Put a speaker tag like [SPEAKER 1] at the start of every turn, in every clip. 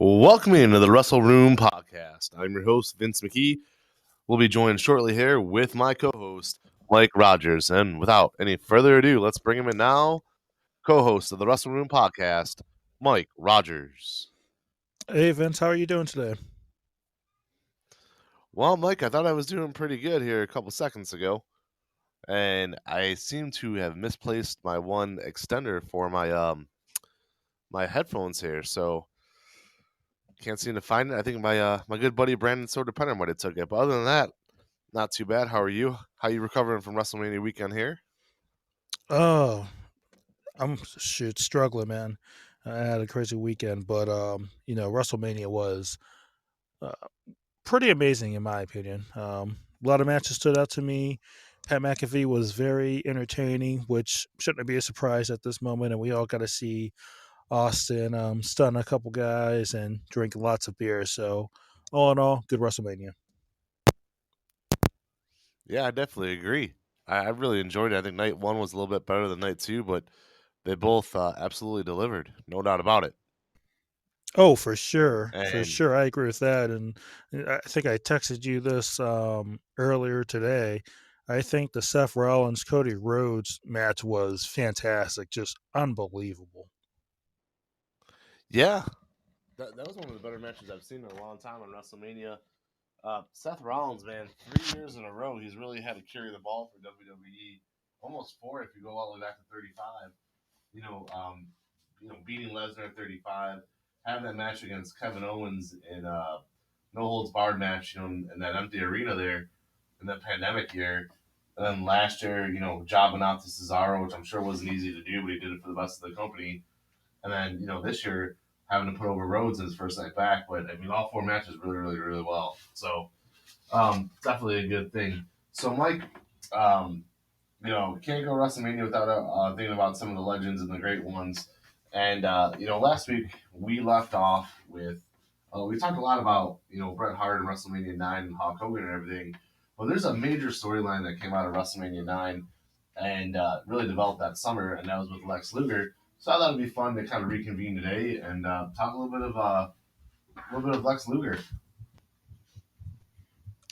[SPEAKER 1] Welcome into the Wrestle Room podcast. I'm your host, Vince McKee. We'll be joined shortly here with my co-host, Mike Rogers. And without any further ado, let's bring him in now. Co-host of the Wrestle Room podcast, Mike Rogers.
[SPEAKER 2] Hey Vince, how are you doing today?
[SPEAKER 1] Well, Mike, I thought I was doing pretty good here a couple seconds ago. And I seem to have misplaced my one extender for my headphones here. So can't seem to find it. I think my good buddy Brandon Soderpenner might have took it. But other than that, not too bad. How are you? How are you recovering from WrestleMania weekend here?
[SPEAKER 2] Oh, I'm struggling, man. I had a crazy weekend, but WrestleMania was uh, pretty amazing in my opinion. A lot of matches stood out to me. Pat McAfee was very entertaining, which shouldn't be a surprise at this moment. And we all got to see Austin stun a couple guys and drink lots of beer. So, all in all, good WrestleMania.
[SPEAKER 1] Yeah, I definitely agree. I really enjoyed it. I think night one was a little bit better than night two, but they both absolutely delivered. No doubt about it.
[SPEAKER 2] Oh, for sure, for
[SPEAKER 1] And
[SPEAKER 2] sure. I agree with that, and I think I texted you this earlier today. I think the Seth Rollins Cody Rhodes match was fantastic, just unbelievable.
[SPEAKER 1] yeah, that was one of the better matches I've seen in a long time on WrestleMania. Seth Rollins, man, 3 years in a row, he's really had to carry the ball for WWE. Almost four if you go all the way back to 35. You know, um, beating Lesnar at 35, having that match against Kevin Owens in no holds barred match, in that empty arena there in that pandemic year. And then last year, jobbing out to Cesaro, which I'm sure wasn't easy to do, but he did it for the best of the company. And then, this year, having to put over Rhodes in his first night back. But, I mean, all four matches really, really, really well. So, definitely a good thing. So, Mike, um, can't go WrestleMania without thinking about some of the legends and the great ones. And last week we left off with we talked a lot about Bret Hart and WrestleMania 9 and Hulk Hogan and everything. Well, there's a major storyline that came out of WrestleMania 9 and really developed that summer, and that was with Lex Luger. So I thought it'd be fun to kind of reconvene today and talk a little bit of Lex Luger.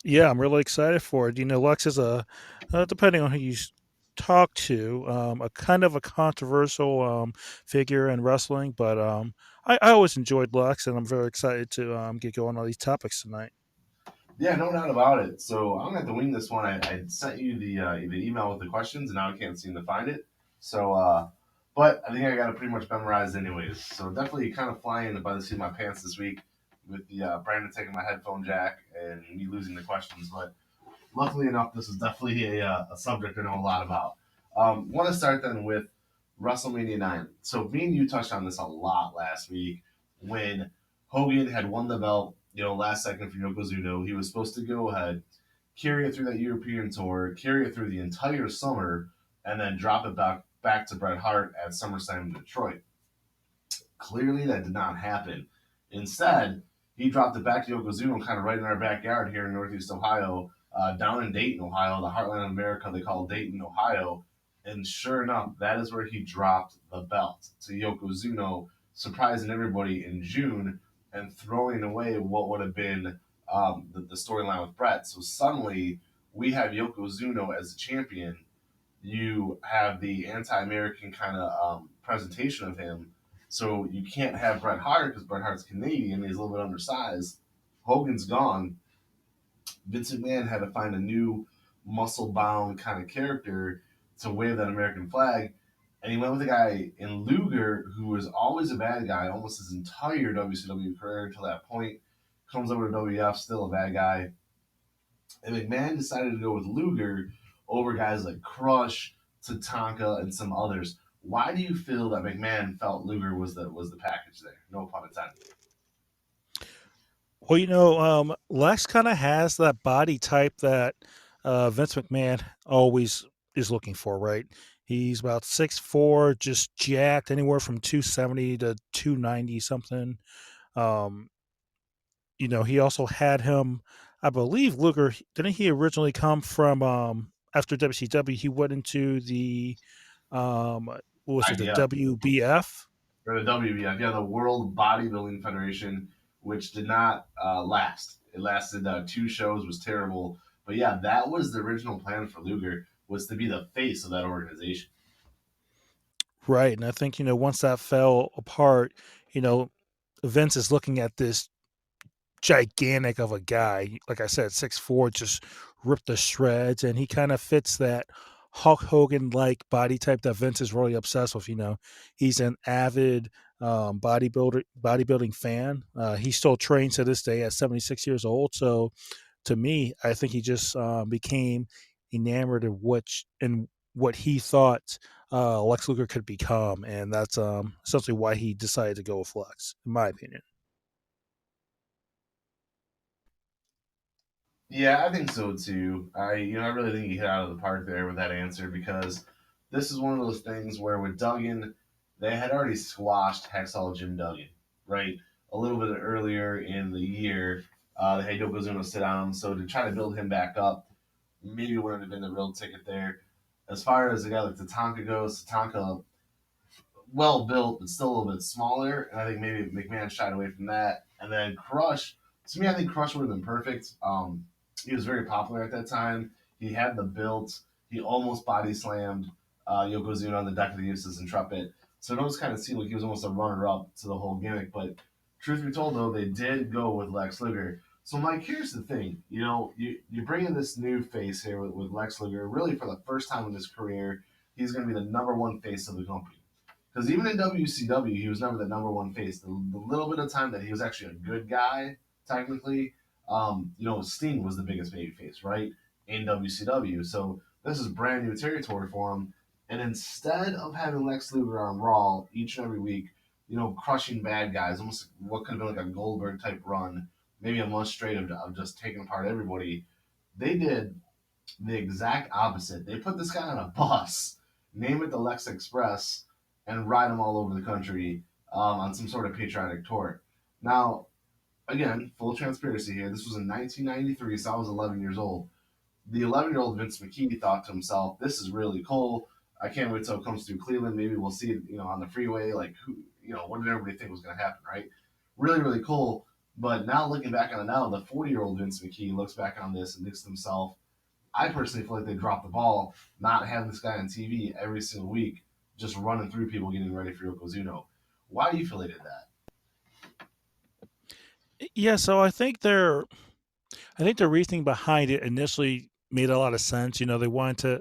[SPEAKER 2] Yeah, I'm really excited for it. Lex is depending on who you talk to, a kind of a controversial figure in wrestling, but I always enjoyed Lex, and I'm very excited to get going on these topics tonight.
[SPEAKER 1] Yeah, no doubt about it. So I'm gonna have to wing this one. I sent you the email with the questions, and now I can't seem to find it. So, but I think I got it pretty much memorized anyways. So definitely kind of flying by the seat of my pants this week with the Brandon taking my headphone jack and me losing the questions. But luckily enough, this is definitely a subject I know a lot about. Want to start then with WrestleMania 9. So me and you touched on this a lot last week when Hogan had won the belt, last second for Yokozuna. He was supposed to go ahead, carry it through that European tour, carry it through the entire summer, and then drop it back to Bret Hart at SummerSlam in Detroit. Clearly, that did not happen. Instead, he dropped it back to Yokozuna, kind of right in our backyard here in Northeast Ohio, down in Dayton, Ohio, the heartland of America. They call Dayton, Ohio. And sure enough, that is where he dropped the belt to Yokozuna, surprising everybody in June and throwing away what would have been the storyline with Bret. So suddenly, we have Yokozuna as the champion. You have the anti-American kind of presentation of him. So you can't have Bret Hart because Bret Hart's Canadian. He's a little bit undersized. Hogan's gone. Vince McMahon had to find a new muscle-bound kind of character to wave that American flag. And he went with a guy in Luger who was always a bad guy, almost his entire WCW career until that point. Comes over to WWF, still a bad guy. And McMahon decided to go with Luger over guys like Crush, Tatanka, and some others. Why do you feel that McMahon felt Luger was the package there? No pun intended.
[SPEAKER 2] Well, Lex kind of has that body type that Vince McMahon always is looking for, right? He's about 6'4", just jacked, anywhere from 270 to 290 something. Um, he also had him, I believe, Luger. Didn't he originally come from after WCW? He went into the what was it, the
[SPEAKER 1] IBF
[SPEAKER 2] WBF?
[SPEAKER 1] or the WBF, yeah, the World Bodybuilding Federation. which did not last. It lasted 2 shows, was terrible. But yeah, that was the original plan for Luger, was to be the face of that organization.
[SPEAKER 2] Right. And I think, once that fell apart, you know, Vince is looking at this gigantic of a guy. Like I said, 6'4", just ripped to shreds, and he kind of fits that Hulk Hogan like body type that Vince is really obsessed with. He's an avid bodybuilding fan. He still trains to this day at 76 years old. So to me, I think he just became enamored in what he thought Lex Luger could become, and that's essentially why he decided to go with Lex, in my opinion.
[SPEAKER 1] Yeah, I think so too. I really think you hit out of the park there with that answer, because this is one of those things where with Duggan, they had already squashed Hacksaw Jim Duggan, right? A little bit earlier in the year, they had Yokozuna sit on him, so to try to build him back up, maybe wouldn't have been the real ticket there. As far as a guy like Tatanka goes, Tatanka well built, but still a little bit smaller. And I think maybe McMahon shied away from that. And then Crush, to me, I think Crush would have been perfect. He was very popular at that time. He had the build. He almost body slammed Yokozuna on the deck of the Usos Intrepid. So it almost kind of seemed like he was almost a runner up to the whole gimmick. But truth be told, though, they did go with Lex Luger. So, Mike, here's the thing. You bring in this new face here with Lex Luger. Really, for the first time in his career, he's going to be the number one face of the company. Because even in WCW, he was never the number one face. The little bit of time that he was actually a good guy, technically, Sting was the biggest baby face, right? In WCW. So this is brand new territory for him. And instead of having Lex Luger on Raw each and every week, crushing bad guys, almost what could have been like a Goldberg type run, maybe a month straight of just taking apart everybody, they did the exact opposite. They put this guy on a bus, name it the Lex Express, and ride him all over the country on some sort of patriotic tour. Now, again, full transparency here. This was in 1993, so I was 11 years old. The 11-year-old Vince McKee thought to himself, "This is really cool. I can't wait till it comes through Cleveland. Maybe we'll see it, on the freeway. Like, what did everybody think was going to happen, right? Really, really cool." But now looking back on it now, the 40-year-old Vince McKee looks back on this and thinks to himself, I personally feel like they dropped the ball not having this guy on TV every single week, just running through people getting ready for Yokozuna. Why do you feel they did that?
[SPEAKER 2] Yeah, so I think the reasoning behind it initially made a lot of sense. They wanted to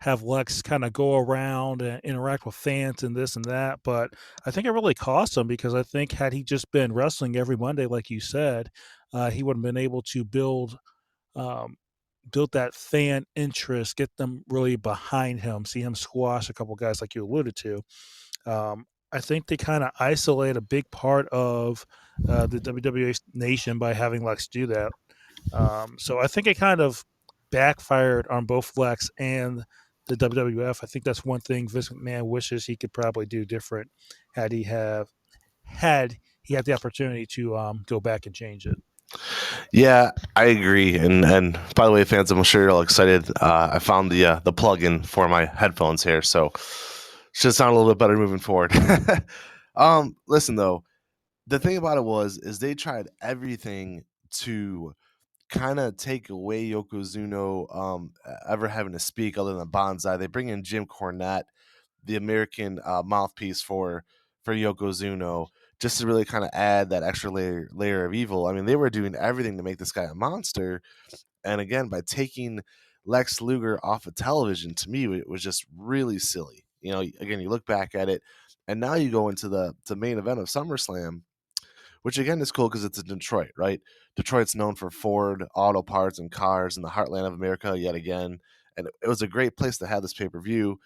[SPEAKER 2] have Lex kind of go around and interact with fans and this and that, but I think it really cost him, because I think had he just been wrestling every Monday, like you said, he would have been able to um, build that fan interest, get them really behind him, see him squash a couple guys like you alluded to. I think they kind of isolate a big part of the WWE nation by having Lex do that. So I think it kind of backfired on both Lex and the WWF. I think that's one thing Vince McMahon wishes he could probably do different had he had the opportunity to go back and change it.
[SPEAKER 3] Yeah, I agree. And by the way, fans, I'm sure you're all excited. I found the plug-in for my headphones here, so should sound a little bit better moving forward. Listen though, the thing about it is they tried everything to kind of take away Yokozuna ever having to speak other than Bonsai. They bring in Jim Cornette, the American mouthpiece for Yokozuna, just to really kind of add that extra layer of evil. I mean, they were doing everything to make this guy a monster. And again, by taking Lex Luger off of television, to me, it was just really silly. Again, you look back at it, and now you go into the main event of SummerSlam, which again is cool because it's in Detroit, right? Detroit's known for Ford auto parts and cars in the heartland of America yet again. And it was a great place to have this pay-per-view.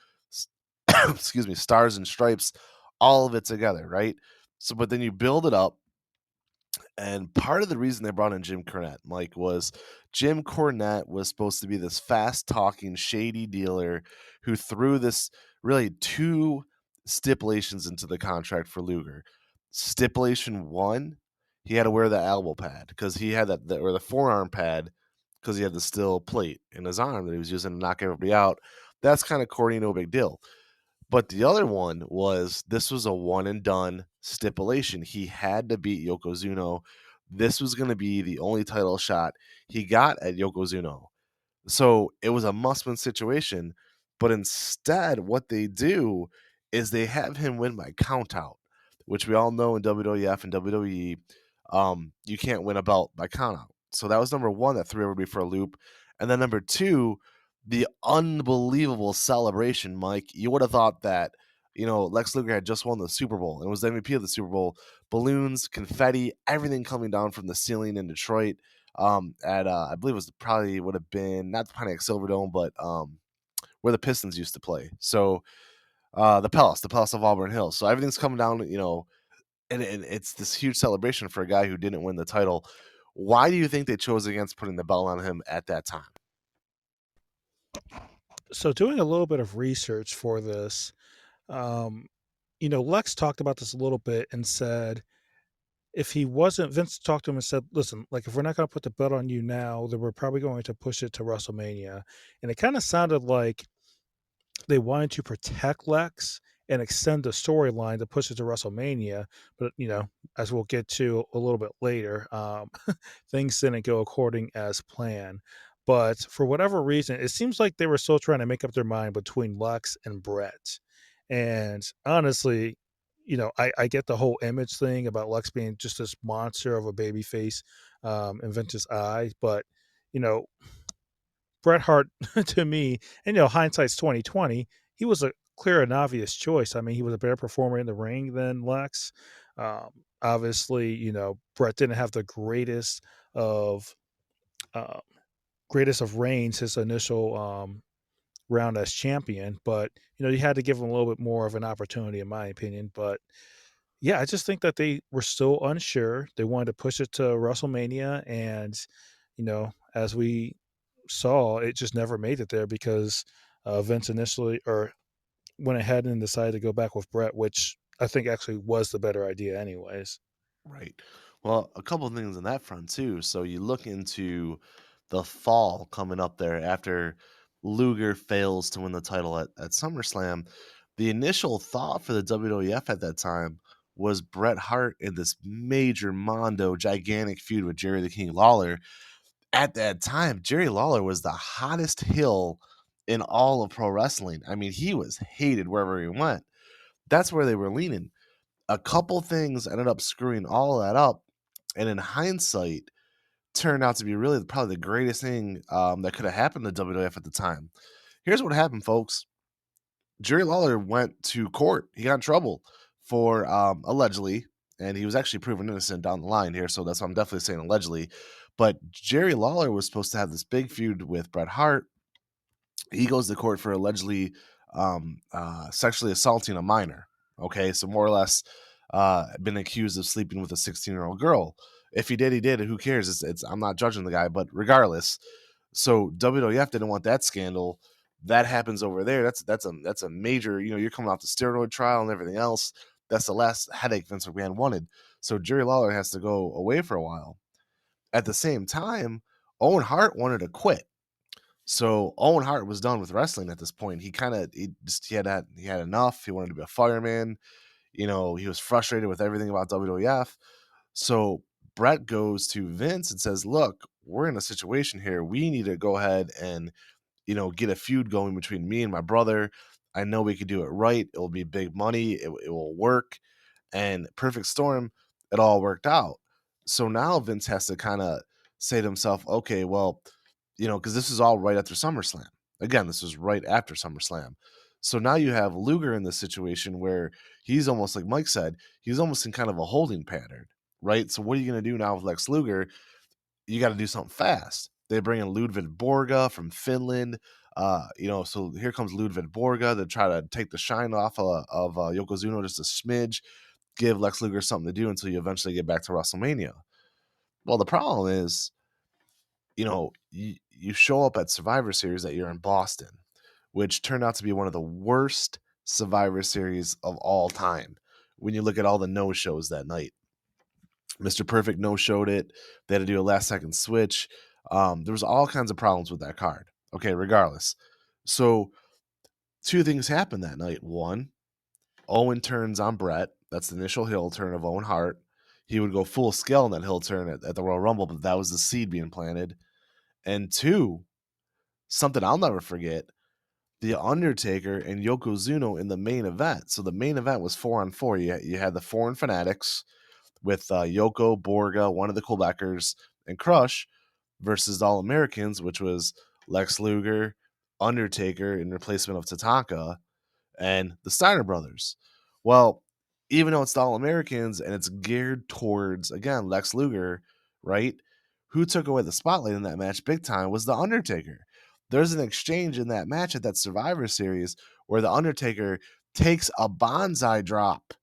[SPEAKER 3] Excuse me, stars and stripes, all of it together, right? So, but then you build it up, and part of the reason they brought in Jim Cornette, Mike, was Jim Cornette was supposed to be this fast-talking, shady dealer who threw this really two stipulations into the contract for Luger. Stipulation one, he had to wear the elbow pad because he had or the forearm pad because he had the steel plate in his arm that he was using to knock everybody out. That's kind of corny, no big deal. But the other one was this was a one and done stipulation. He had to beat Yokozuna this was going to be the only title shot he got at Yokozuna. So it was a must-win situation, but instead what they do is they have him win by countout, which we all know in WWF and WWE, you can't win a belt by countout. So that was number one that threw everybody for a loop. And then number two, the unbelievable celebration, Mike. You would have thought that, Lex Luger had just won the Super Bowl and was the MVP of the Super Bowl. Balloons, confetti, everything coming down from the ceiling in Detroit. At I believe it was probably would have been not the Pontiac Silverdome, but where the Pistons used to play. So the Palace of Auburn Hills. So everything's coming down, and it's this huge celebration for a guy who didn't win the title. Why do you think they chose against putting the belt on him at that time?
[SPEAKER 2] So doing a little bit of research for this, Lex talked about this a little bit and said if he wasn't, Vince talked to him and said, listen, like if we're not going to put the belt on you now, then we're probably going to push it to WrestleMania. And it kind of sounded like they wanted to protect Lex and extend the storyline to push it to WrestleMania. But, as we'll get to a little bit later, things didn't go according as planned. But for whatever reason, it seems like they were still trying to make up their mind between Lex and Bret. And honestly, I get the whole image thing about Lex being just this monster of a baby face in Vince's eye. But, Bret Hart, to me, and hindsight's 2020, he was a clear and obvious choice. I mean, he was a better performer in the ring than Lex. Obviously, Bret didn't have the of uh, greatest of reigns, his initial round as champion, but you had to give him a little bit more of an opportunity, in my opinion. But yeah, I just think that they were still unsure. They wanted to push it to WrestleMania, and as we saw, it just never made it there because Vince initially or went ahead and decided to go back with Bret, which I think actually was the better idea, anyways.
[SPEAKER 3] Right. Well, a couple of things on that front too. So you look into the fall coming up there after Luger fails to win the title at SummerSlam. The initial thought for the WWF at that time was Bret Hart in this major mondo gigantic feud with Jerry the King Lawler. At that time, Jerry Lawler was the hottest heel in all of pro wrestling. I mean, he was hated wherever he went. That's where they were leaning. A couple things ended up screwing all of that up, and in hindsight, turned out to be really probably the greatest thing that could have happened to WWF at the time. Here's what happened, folks. Jerry Lawler went to court. He got in trouble for allegedly, and he was actually proven innocent down the line here, so that's why I'm definitely saying allegedly. But Jerry Lawler was supposed to have this big feud with Bret Hart. He goes to court for allegedly sexually assaulting a minor. Okay, so more or less been accused of sleeping with a 16-year-old girl. If he did, he did. Who cares? It's I'm not judging the guy, but regardless, so WWF didn't want that scandal. That happens over there. That's a major. You're coming off the steroid trial and everything else. That's the last headache Vince McMahon wanted. So Jerry Lawler has to go away for a while. At the same time, Owen Hart wanted to quit. So Owen Hart was done with wrestling at this point. He had enough. He wanted to be a fireman. He was frustrated with everything about WWF. So Bret goes to Vince and says, "Look, we're in a situation here. We need to go ahead and get a feud going between me and my brother. I know we could do it right. It will be big money. It will work." And perfect storm, it all worked out. So now Vince has to kind of say to himself, okay, well, because this is all right after SummerSlam. Again, this was right after SummerSlam. So now you have Luger in this situation where he's almost, like Mike said, he's almost in kind of a holding pattern, right? So what are you going to do now with Lex Luger? You got to do something fast. They bring in Ludwig Borga from Finland. So here comes Ludwig Borga to try to take the shine off of Yokozuna just a smidge, give Lex Luger something to do until you eventually get back to WrestleMania. Well, the problem is, you show up at Survivor Series that year in Boston, which turned out to be one of the worst Survivor Series of all time. When you look at all the no-shows that night, Mr. Perfect no-showed it. They had to do a last-second switch. There was all kinds of problems with that card. Okay, regardless. So two things happened that night. One, Owen turns on Bret. That's the initial heel turn of Owen Hart. he would go full scale in that heel turn at the Royal Rumble, but that was the seed being planted. And 2, something I'll never forget, The Undertaker and Yokozuna in the main event. So the main event was 4-on-4. You had the Foreign Fanatics with Yoko, Borga, one of the Quebecers, and Crush versus the All-Americans, which was Lex Luger, Undertaker in replacement of Tatanka, and the Steiner brothers. Well, even though it's the All-Americans and it's geared towards, again, Lex Luger, right? Who took away the spotlight in that match big time was the Undertaker. There's an exchange in that match at that Survivor Series where the Undertaker takes a bonsai drop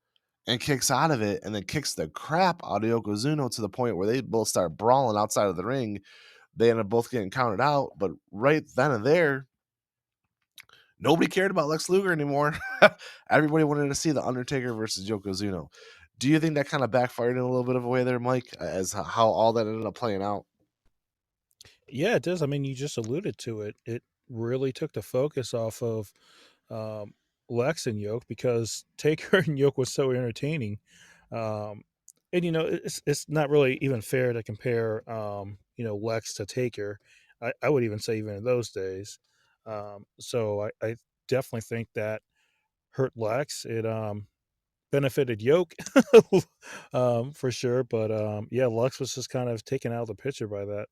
[SPEAKER 3] and kicks out of it and then kicks the crap out of Yokozuna to the point where they both start brawling outside of the ring. They end up both getting counted out, but right then and there, nobody cared about Lex Luger anymore. Everybody wanted to see the Undertaker versus Yokozuna. Do you think that kind of backfired in a little bit of a way there, Mike, as how all that ended up playing out?
[SPEAKER 2] Yeah, it does. I mean, you just alluded to it. It really took the focus off of um, Lex and Yoke because Taker and Yoke was so entertaining. Um, and it's not really even fair to compare Lex to Taker. I would even say even in those days. So I definitely think that hurt Lex. It benefited Yoke for sure, but yeah, Lex was just kind of taken out of the picture by that.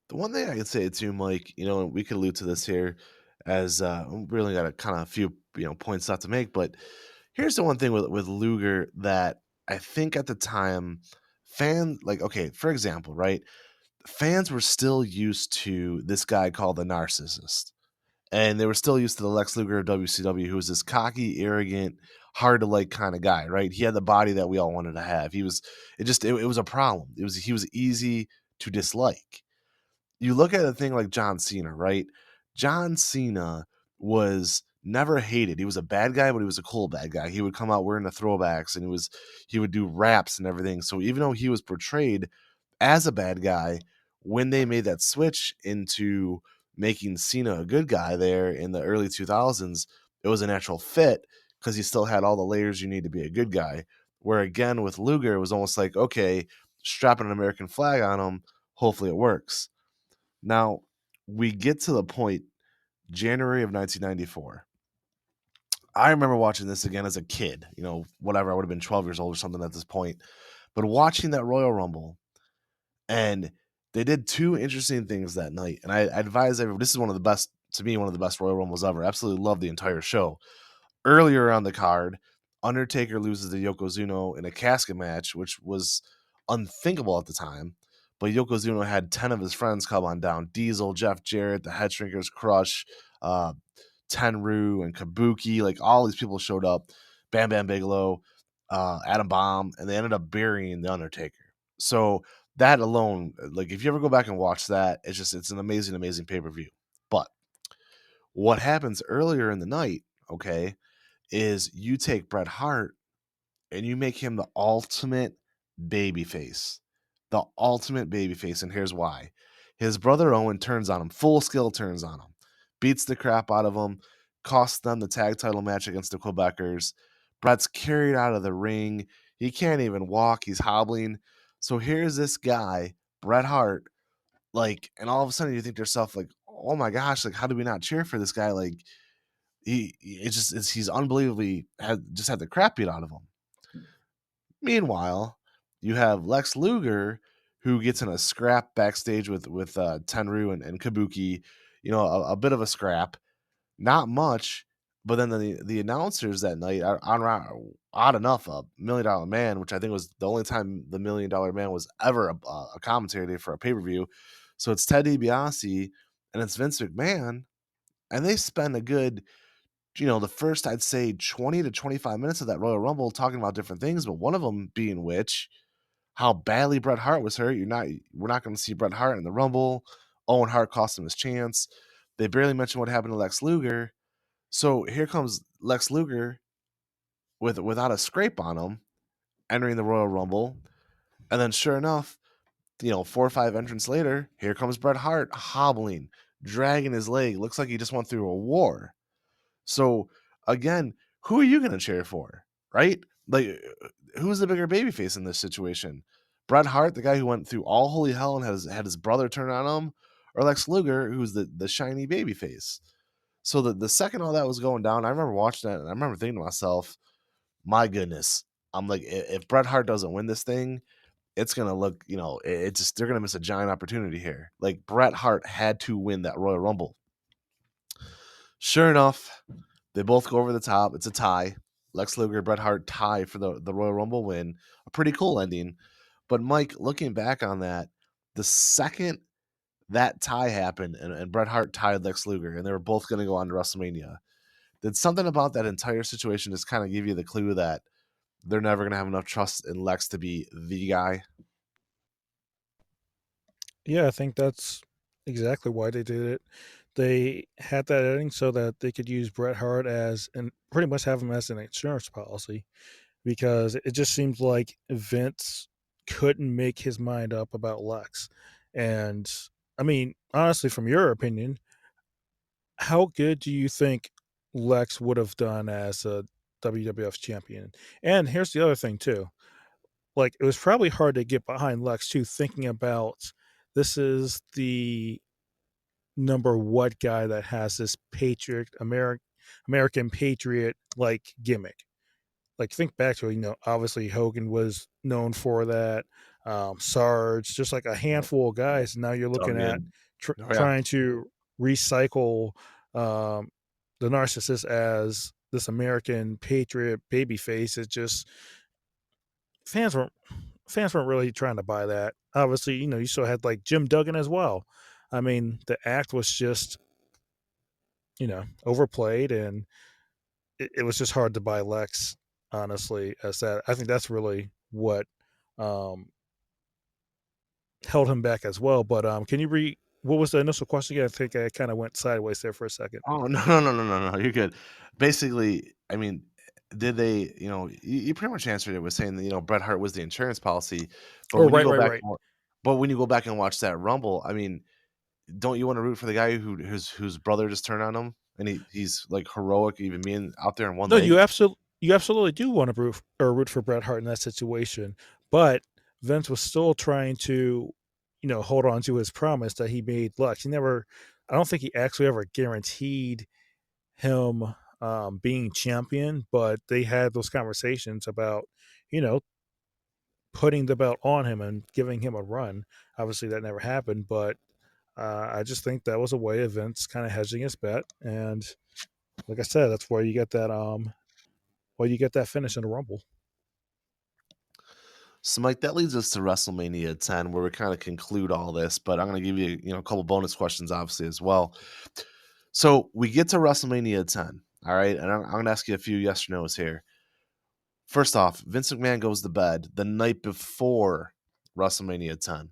[SPEAKER 3] The one thing I could say too, Mike, we could allude to this here as we really got a kind of a few, points left to make, but here's the one thing with Luger that I think at the time fans like, okay, for example, right? Fans were still used to this guy called the Narcissist. And they were still used to the Lex Luger of WCW, who was this cocky, arrogant, hard to like kind of guy, right? He had the body that we all wanted to have. It was a problem. He was easy to dislike. You look at a thing like John Cena, right? John Cena was never hated. He was a bad guy, but he was a cool bad guy. He would come out wearing the throwbacks and he would do raps and everything. So even though he was portrayed as a bad guy, when they made that switch into making Cena a good guy there in the early 2000s, it was a natural fit because he still had all the layers you need to be a good guy. Where again with Luger, it was almost like, okay, strapping an American flag on him, hopefully it works. Now, we get to the point, January of 1994. I remember watching this again as a kid, whatever, I would have been 12 years old or something at this point. But watching that Royal Rumble, and they did 2 interesting things that night. And I advise everyone, this is one of the best, to me, one of the best Royal Rumbles ever. Absolutely love the entire show. Earlier on the card, Undertaker loses to Yokozuna in a casket match, which was unthinkable at the time. But Yokozuna had 10 of his friends come on down. Diesel, Jeff Jarrett, the Head Shrinkers, Crush, Tenryu, and Kabuki. Like, all these people showed up. Bam Bam Bigelow, Adam Bomb, and they ended up burying The Undertaker. So that alone, like, if you ever go back and watch that, it's an amazing, amazing pay-per-view. But what happens earlier in the night, okay, is you take Bret Hart and you make him the ultimate babyface. The ultimate babyface, and here's why. His brother Owen turns on him, full skill turns on him, beats the crap out of him, costs them the tag title match against the Quebecers. Bret's carried out of the ring. He can't even walk. He's hobbling. So here's this guy, Bret Hart, like, and all of a sudden you think to yourself, like, oh my gosh, like, how do we not cheer for this guy? Like, he's unbelievably had the crap beat out of him. Meanwhile, you have Lex Luger, who gets in a scrap backstage with Tenryu and Kabuki, a bit of a scrap, not much, but then the announcers that night are odd enough, a $1 Million Man, which I think was the only time the $1 Million Man was ever a commentator for a pay-per-view. So it's Ted DiBiase and it's Vince McMahon, and they spend a good, the first, I'd say 20 to 25 minutes of that Royal Rumble talking about different things, but one of them being how badly Bret Hart was hurt. We're not going to see Bret Hart in the Rumble. Owen Hart cost him his chance. They barely mention what happened to Lex Luger. So here comes Lex Luger without a scrape on him, entering the Royal Rumble. And then sure enough, 4 or 5 entrants later, here comes Bret Hart hobbling, dragging his leg. Looks like he just went through a war. So again, who are you going to cheer for, right? Like, who's the bigger babyface in this situation? Bret Hart, the guy who went through all holy hell and had his brother turn on him, or Lex Luger, who's the shiny babyface? So the second all that was going down, I remember watching that and I remember thinking to myself, my goodness, I'm like, if Bret Hart doesn't win this thing, it's gonna look, it just they're gonna miss a giant opportunity here. Like Bret Hart had to win that Royal Rumble. Sure enough, they both go over the top. It's a tie. Lex Luger, Bret Hart tie for the Royal Rumble win. A pretty cool ending. But Mike, looking back on that, the second that tie happened and Bret Hart tied Lex Luger, and they were both going to go on to WrestleMania, did something about that entire situation just kind of give you the clue that they're never going to have enough trust in Lex to be the guy?
[SPEAKER 2] Yeah, I think that's exactly why they did it. They had that ending so that they could use Bret Hart as and pretty much have him as an insurance policy because it just seems like Vince couldn't make his mind up about Lex. And I mean, honestly, from your opinion, how good do you think Lex would have done as a WWF champion? And here's the other thing too. Like it was probably hard to get behind Lex too, thinking about this is the number what guy that has this patriot American patriot like gimmick. Like think back to it, obviously Hogan was known for that. Sarge, just like a handful of guys. Now you're looking at
[SPEAKER 3] Duggan. Oh, yeah.
[SPEAKER 2] trying to recycle um, the narcissist as this American patriot babyface. It just fans weren't fans weren't really trying to buy that. Obviously, you still had like Jim Duggan as well. I mean, the act was just overplayed, and it was just hard to buy Lex. Honestly, as that, I think that's really what um, held him back as well. But can you what was the initial question again? I think I kind of went sideways there for a second.
[SPEAKER 3] Oh, no. You're good. Basically, I mean, did they, you pretty much answered it with saying that, Bret Hart was the insurance policy. But
[SPEAKER 2] Oh,
[SPEAKER 3] when you
[SPEAKER 2] right,
[SPEAKER 3] go
[SPEAKER 2] right,
[SPEAKER 3] back,
[SPEAKER 2] right.
[SPEAKER 3] but when you go back and watch that Rumble, I mean, don't you want to root for the guy whose brother just turned on him and he's like heroic, even being out there in one
[SPEAKER 2] No,
[SPEAKER 3] leg?
[SPEAKER 2] you absolutely do want to root for Bret Hart in that situation, but Vince was still trying to, hold on to his promise that he made Lex. I don't think he actually ever guaranteed him being champion, but they had those conversations about, you know, putting the belt on him and giving him a run. Obviously, that never happened, but I just think that was a way of Vince kind of hedging his bet, and like I said, that's where you get that finish in the Rumble.
[SPEAKER 3] So, Mike, that leads us to WrestleMania 10, where we kind of conclude all this. But I'm going to give you, a couple bonus questions, obviously, as well. So we get to WrestleMania 10, all right, and I'm going to ask you a few yes or no's here. First off, Vince McMahon goes to bed the night before WrestleMania 10.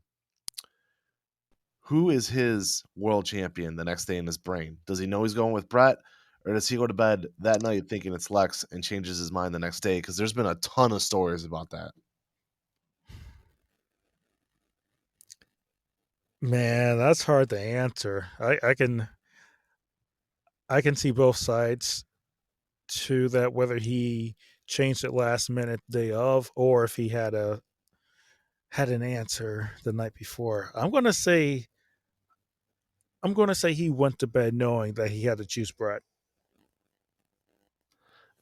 [SPEAKER 3] Who is his world champion the next day in his brain? Does he know he's going with Bret, or does he go to bed that night thinking it's Lex and changes his mind the next day? Because there's been a ton of stories about that.
[SPEAKER 2] Man, that's hard to answer. I can see both sides to that, whether he changed it last minute day of, or if he had an answer the night before. I'm gonna say he went to bed knowing that he had to choose Brett.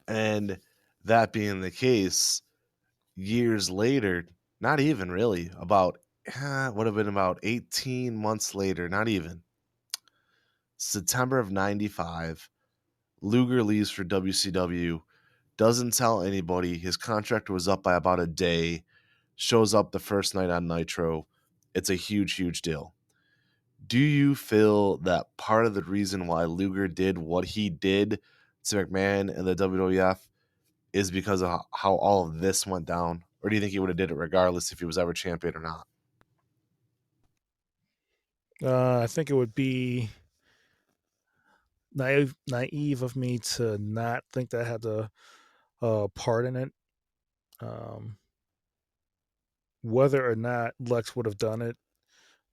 [SPEAKER 3] And that being the case, years later, not even really, about would have been about 18 months later, not even. September of 95, Luger leaves for WCW, doesn't tell anybody. His contract was up by about a day, shows up the first night on Nitro. It's a huge, huge deal. Do you feel that part of the reason why Luger did what he did to McMahon and the WWF is because of how all of this went down? Or do you think he would have did it regardless if he was ever champion or not?
[SPEAKER 2] I think it would be naive of me to not think that had a part in it. Um, Whether or not Lex would have done it,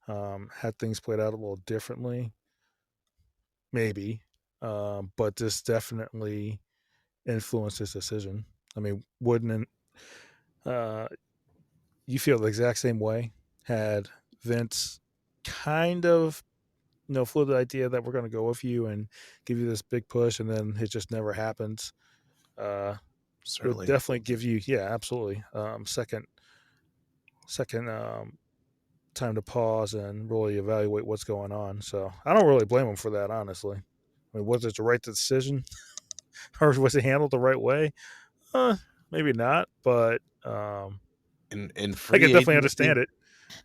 [SPEAKER 2] had things played out a little differently, maybe. But this definitely influenced his decision. I mean, wouldn't You feel the exact same way? Had Vince kind of flew the idea that we're going to go with you and give you this big push, and then it just never happens. Uh, it would
[SPEAKER 3] Certainly.
[SPEAKER 2] definitely give you, yeah, absolutely, second time to pause and really evaluate what's going on. So I don't really blame him for that, honestly. I mean, was it the right decision, or was it handled the right way? Uh, Maybe not, but
[SPEAKER 3] In
[SPEAKER 2] I can
[SPEAKER 3] free
[SPEAKER 2] definitely
[SPEAKER 3] agency,
[SPEAKER 2] understand it.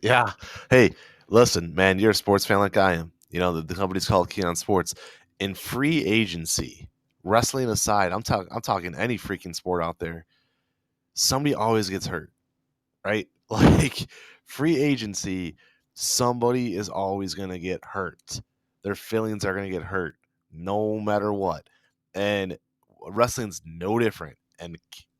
[SPEAKER 3] yeah. Hey, listen, man, you're a sports fan like I am. You know, the company's called Keon Sports. In free agency, wrestling aside, I'm talking any freaking sport out there. Somebody always gets hurt, right? Like free agency, somebody is always going to get hurt. Their feelings are going to get hurt no matter what. And wrestling's no different. And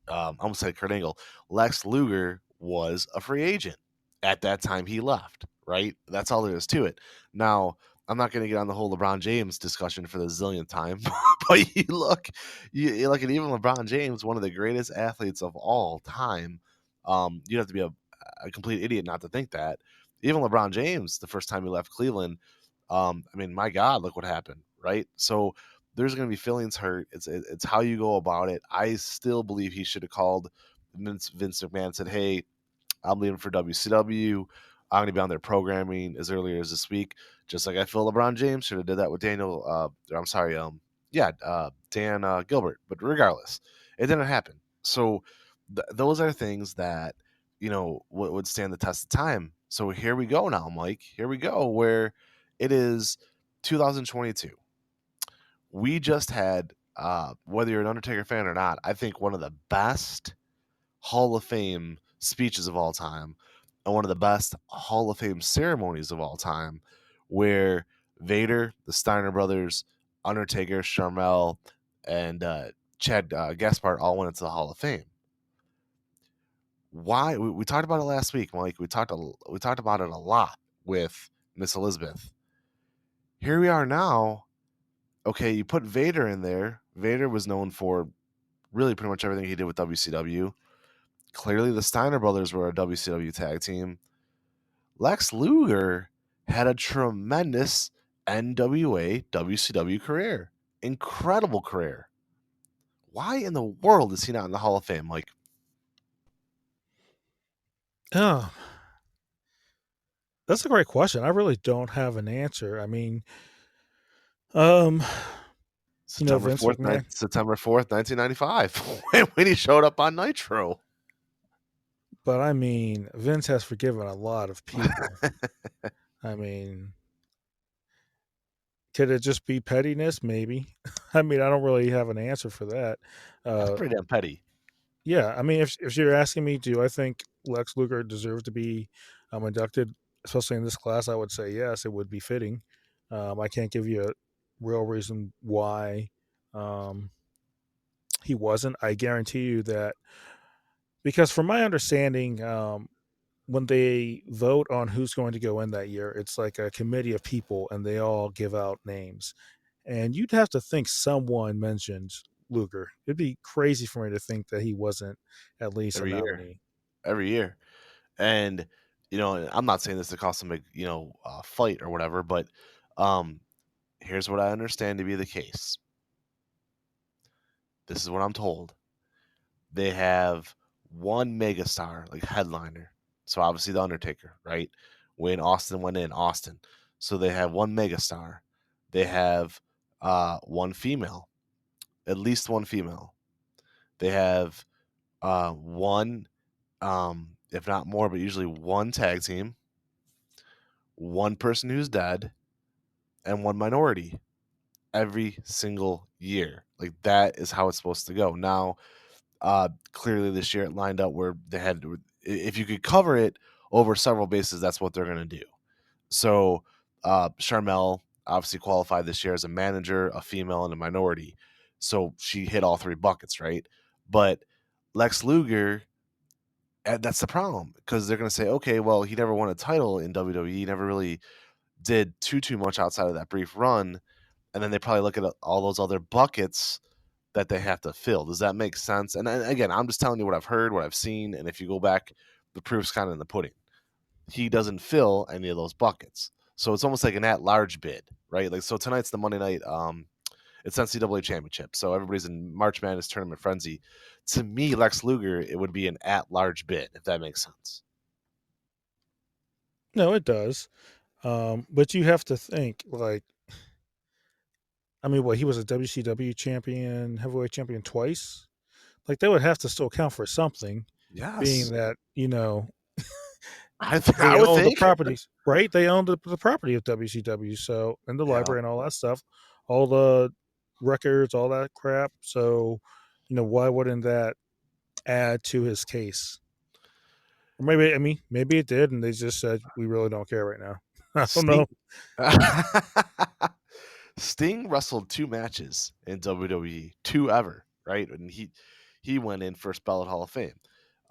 [SPEAKER 3] I almost said Kurt Angle. Lex Luger was a free agent at that time he left, right? That's all there is to it. Now, I'm not going to get on the whole LeBron James discussion for the zillionth time, but you look at even LeBron James, one of the greatest athletes of all time. You'd have to be a complete idiot not to think that. Even LeBron James, the first time he left Cleveland, I mean, my God, look what happened, right? So there's going to be feelings hurt. It's how you go about it. I still believe he should have called Vince McMahon and said, "Hey, I'm leaving for WCW. I'm going to be on their programming as early as this week." Just like I feel LeBron James should have did that with Daniel. I'm sorry, Dan Gilbert. But regardless, it didn't happen. So those are things that would stand the test of time. So here we go now, Mike. Here we go, where it is 2022. We just had, whether you're an Undertaker fan or not, I think one of the best Hall of Fame speeches of all time and one of the best Hall of Fame ceremonies of all time, where Vader, the Steiner brothers, Undertaker, Sharmell, and Chad Gaspard all went into the Hall of Fame. Why? We talked about it last week, Mike. We talked about it a lot with Miss Elizabeth. Here we are now. Okay, you put Vader in there. Vader was known for really pretty much everything he did with WCW. Clearly, the Steiner brothers were a WCW tag team. Lex Luger had a tremendous NWA WCW career. Incredible career. Why in the world is he not in the Hall of Fame? Like,
[SPEAKER 2] Oh, that's a great question. I really don't have an answer. I mean, um,
[SPEAKER 3] September
[SPEAKER 2] Vince
[SPEAKER 3] 4th,
[SPEAKER 2] McMahon.
[SPEAKER 3] September 4th, 1995, when he showed up on Nitro.
[SPEAKER 2] But I mean, Vince has forgiven a lot of people. I mean, could it just be pettiness? Maybe. I mean, I don't really have an answer for that.
[SPEAKER 3] That's
[SPEAKER 2] Uh,
[SPEAKER 3] pretty damn petty.
[SPEAKER 2] yeah, I mean, if you're asking me, do I think Lex Luger deserves to be inducted, especially in this class? I would say yes. It would be fitting. I can't give you a real reason why um, he wasn't. I guarantee you that because, from my understanding, when they vote on who's going to go in that year, it's like a committee of people, and they all give out names. And you'd have to think someone mentioned Luger. It'd be crazy for me to think that he wasn't at least a
[SPEAKER 3] Every year.
[SPEAKER 2] nominee.
[SPEAKER 3] Every year. And, I'm not saying this to cause some big, fight or whatever, but here's what I understand to be the case. This is what I'm told. They have one megastar, like headliner. So obviously the Undertaker, right? When Austin went in, Austin. So they have one megastar. They have one female, at least one female. They have one, if not more, but usually one tag team, one person who's dead, and one minority every single year. Like that is how it's supposed to go. Now, clearly this year it lined up where they had to, if you could cover it over several bases, that's what they're going to do. So Charmel obviously qualified this year as a manager, a female, and a minority. So she hit all three buckets, right? But Lex Luger, that's the problem because they're going to say, okay, well, he never won a title in WWE. He never really did too much outside of that brief run. And then they probably look at all those other buckets that they have to fill. Does that make sense? And again, I'm just telling you what I've heard, what I've seen, and if you go back, the proof's kind of in the pudding. He doesn't fill any of those buckets. So it's almost like an at-large bid, right? Like, so tonight's the Monday night, it's NCAA championship. So everybody's in March Madness tournament frenzy. To me, Lex Luger, it would be an at-large bid, if that makes sense.
[SPEAKER 2] No, it does. But you have to think, like, I mean, he was a WCW champion, heavyweight champion twice. Like, they would have to still count for something, being
[SPEAKER 3] Yes.
[SPEAKER 2] that,
[SPEAKER 3] I
[SPEAKER 2] they
[SPEAKER 3] would
[SPEAKER 2] own the
[SPEAKER 3] think.
[SPEAKER 2] properties, right? They own the property of WCW, so, and the
[SPEAKER 3] Yeah.
[SPEAKER 2] library and all that stuff, all the records, all that crap. So, why wouldn't that add to his case? Or maybe it did, and they just said we really don't care right now. I don't know.
[SPEAKER 3] Sting wrestled 2 matches in WWE, 2 ever, right? And he went in first ballot Hall of Fame.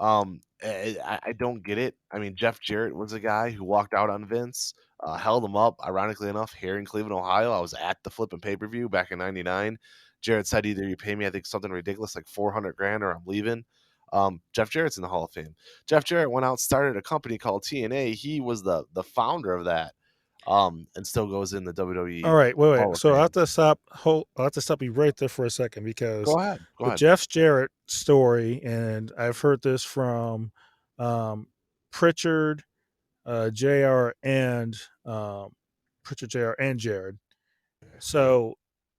[SPEAKER 3] I don't get it. I mean, Jeff Jarrett was a guy who walked out on Vince, held him up. Ironically enough, here in Cleveland, Ohio, I was at the flipping pay-per-view back in '99. Jarrett said either you pay me, I think something ridiculous like $400,000, or I'm leaving. Jeff Jarrett's in the Hall of Fame. Jeff Jarrett went out, started a company called TNA. He was the founder of that. And still goes in the WWE.
[SPEAKER 2] All right, wait.
[SPEAKER 3] Hall of
[SPEAKER 2] So I
[SPEAKER 3] Fame.
[SPEAKER 2] have to stop. I have to stop you right there for a second, because
[SPEAKER 3] Go ahead. Go
[SPEAKER 2] the
[SPEAKER 3] ahead.
[SPEAKER 2] Jeff Jarrett story, and I've heard this from Pritchard, Jr. and Pritchard, Jr. and Jared. So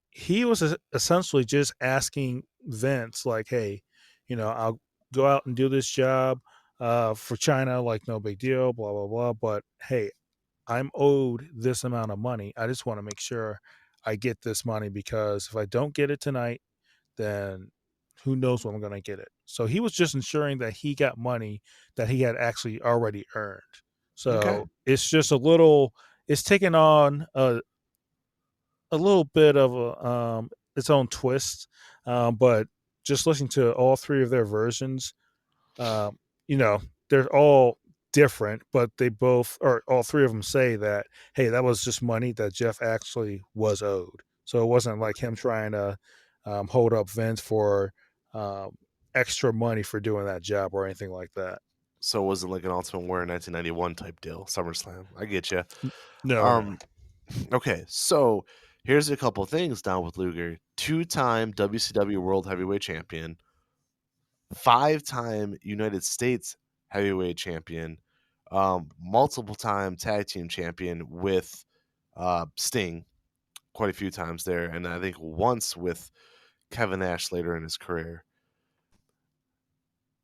[SPEAKER 2] he was essentially just asking Vince, like, "Hey, I'll go out and do this job for China, like, no big deal, blah blah blah. But hey, I'm owed this amount of money. I just want to make sure I get this money, because if I don't get it tonight, then who knows when I'm going to get it." So he was just ensuring that he got money that he had actually already earned.
[SPEAKER 3] Okay.
[SPEAKER 2] So it's just it's taken on a little bit of its own twist. But just listening to all 3 of their versions, um, they're all different, but they both, or all 3 of them, say that, hey, that was just money that Jeff actually was owed. So it wasn't like him trying to hold up Vince for extra money for doing that job or anything like that.
[SPEAKER 3] So it wasn't like an Ultimate Warrior 1991 type deal, SummerSlam. I get you.
[SPEAKER 2] No.
[SPEAKER 3] Okay, so here's a couple things down with Luger. 2-time WCW World Heavyweight Champion, 5-time United States Heavyweight Champion, multiple-time Tag Team Champion with Sting, quite a few times there, and I think once with Kevin Nash later in his career.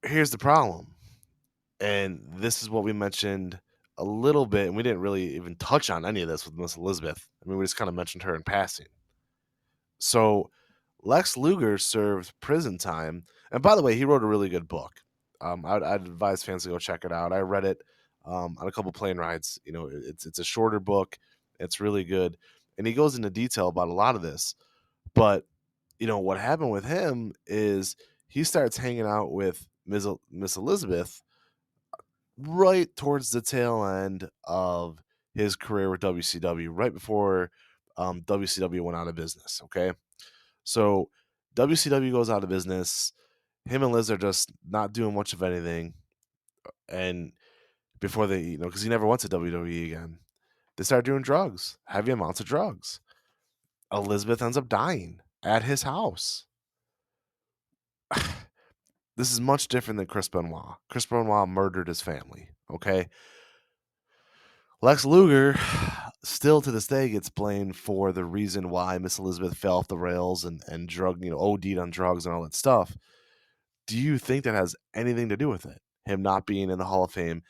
[SPEAKER 3] Here's the problem, and this is what we mentioned a little bit, and we didn't really even touch on any of this with Miss Elizabeth. I mean, we just kind of mentioned her in passing. So Lex Luger served prison time, and by the way, he wrote a really good book. I'd advise fans to go check it out. I read it on a couple plane rides. It's a shorter book. It's really good, and he goes into detail about a lot of this. But what happened with him is he starts hanging out with Miss Elizabeth right towards the tail end of his career with WCW, right before WCW went out of business. Okay, so WCW goes out of business. Him and Liz are just not doing much of anything, and before they, because he never went to WWE again, they start doing drugs, heavy amounts of drugs. Elizabeth ends up dying at his house. This is much different than Chris Benoit. Chris Benoit murdered his family, okay? Lex Luger still to this day gets blamed for the reason why Miss Elizabeth fell off the rails and OD'd on drugs and all that stuff. Do you think that has anything to do with it? Him not being in the Hall of Fame,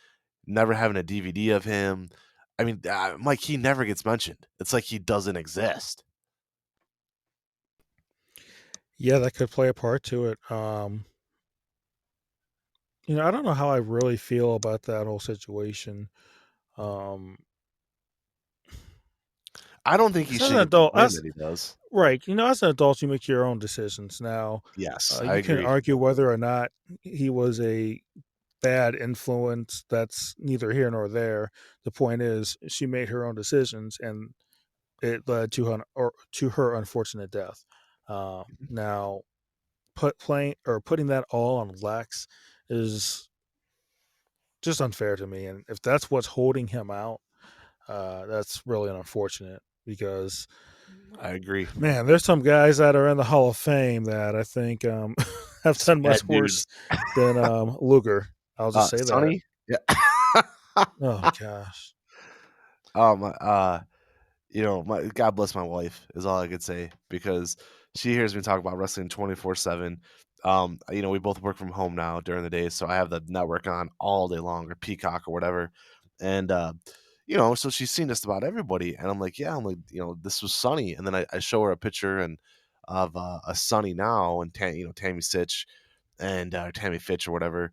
[SPEAKER 3] never having a DVD of him. I mean, Mike, he never gets mentioned. It's like he doesn't exist.
[SPEAKER 2] Yeah, that could play a part to it. I don't know how I really feel about that whole situation.
[SPEAKER 3] I don't think he
[SPEAKER 2] As
[SPEAKER 3] should
[SPEAKER 2] an
[SPEAKER 3] get the
[SPEAKER 2] adult,
[SPEAKER 3] blame that he does.
[SPEAKER 2] right, as an adult, you make your own decisions. Now,
[SPEAKER 3] Yes, I
[SPEAKER 2] you can
[SPEAKER 3] agree.
[SPEAKER 2] argue whether or not he was a bad influence. That's neither here nor there. The point is, she made her own decisions, and it led to her unfortunate death. Now, putting that all on Lex is just unfair to me. And if that's what's holding him out, that's really unfortunate because,
[SPEAKER 3] I agree.
[SPEAKER 2] man, there's some guys that are in the Hall of Fame that I think have done much
[SPEAKER 3] Sad
[SPEAKER 2] worse
[SPEAKER 3] dudes.
[SPEAKER 2] than Luger. I'll just say that.
[SPEAKER 3] Sonny? Yeah.
[SPEAKER 2] Oh gosh.
[SPEAKER 3] My God bless my wife is all I could say, because she hears me talk about wrestling 24/7. We both work from home now during the day, so I have the network on all day long, or Peacock or whatever. And so she's seen just about everybody, and I'm like, yeah, this was Sonny, and then I show her a picture and of a Sonny now, and Tammy Sitch and Tammy Fitch or whatever,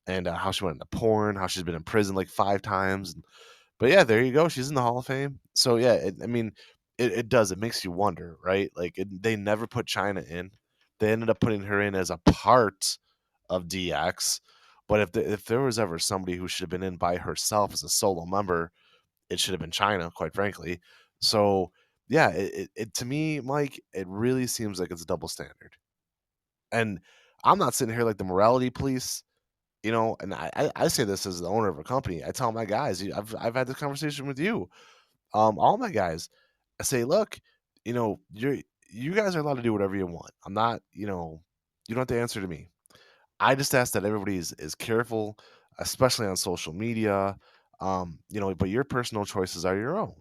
[SPEAKER 3] and how she went into porn, how she's been in prison like 5 times. But yeah, there you go. She's in the Hall of Fame. So yeah, it does. It makes you wonder, right? Like they never put China in. They ended up putting her in as a part of DX. But if there was ever somebody who should have been in by herself as a solo member, it should have been China, quite frankly. So yeah, it to me, Mike, it really seems like it's a double standard. And I'm not sitting here like the morality police, and I say this as the owner of a company. I tell my guys, I've had this conversation with you, all my guys. I say, look, you guys are allowed to do whatever you want. I'm not, you don't have to answer to me. I just ask that everybody is careful, especially on social media. But your personal choices are your own,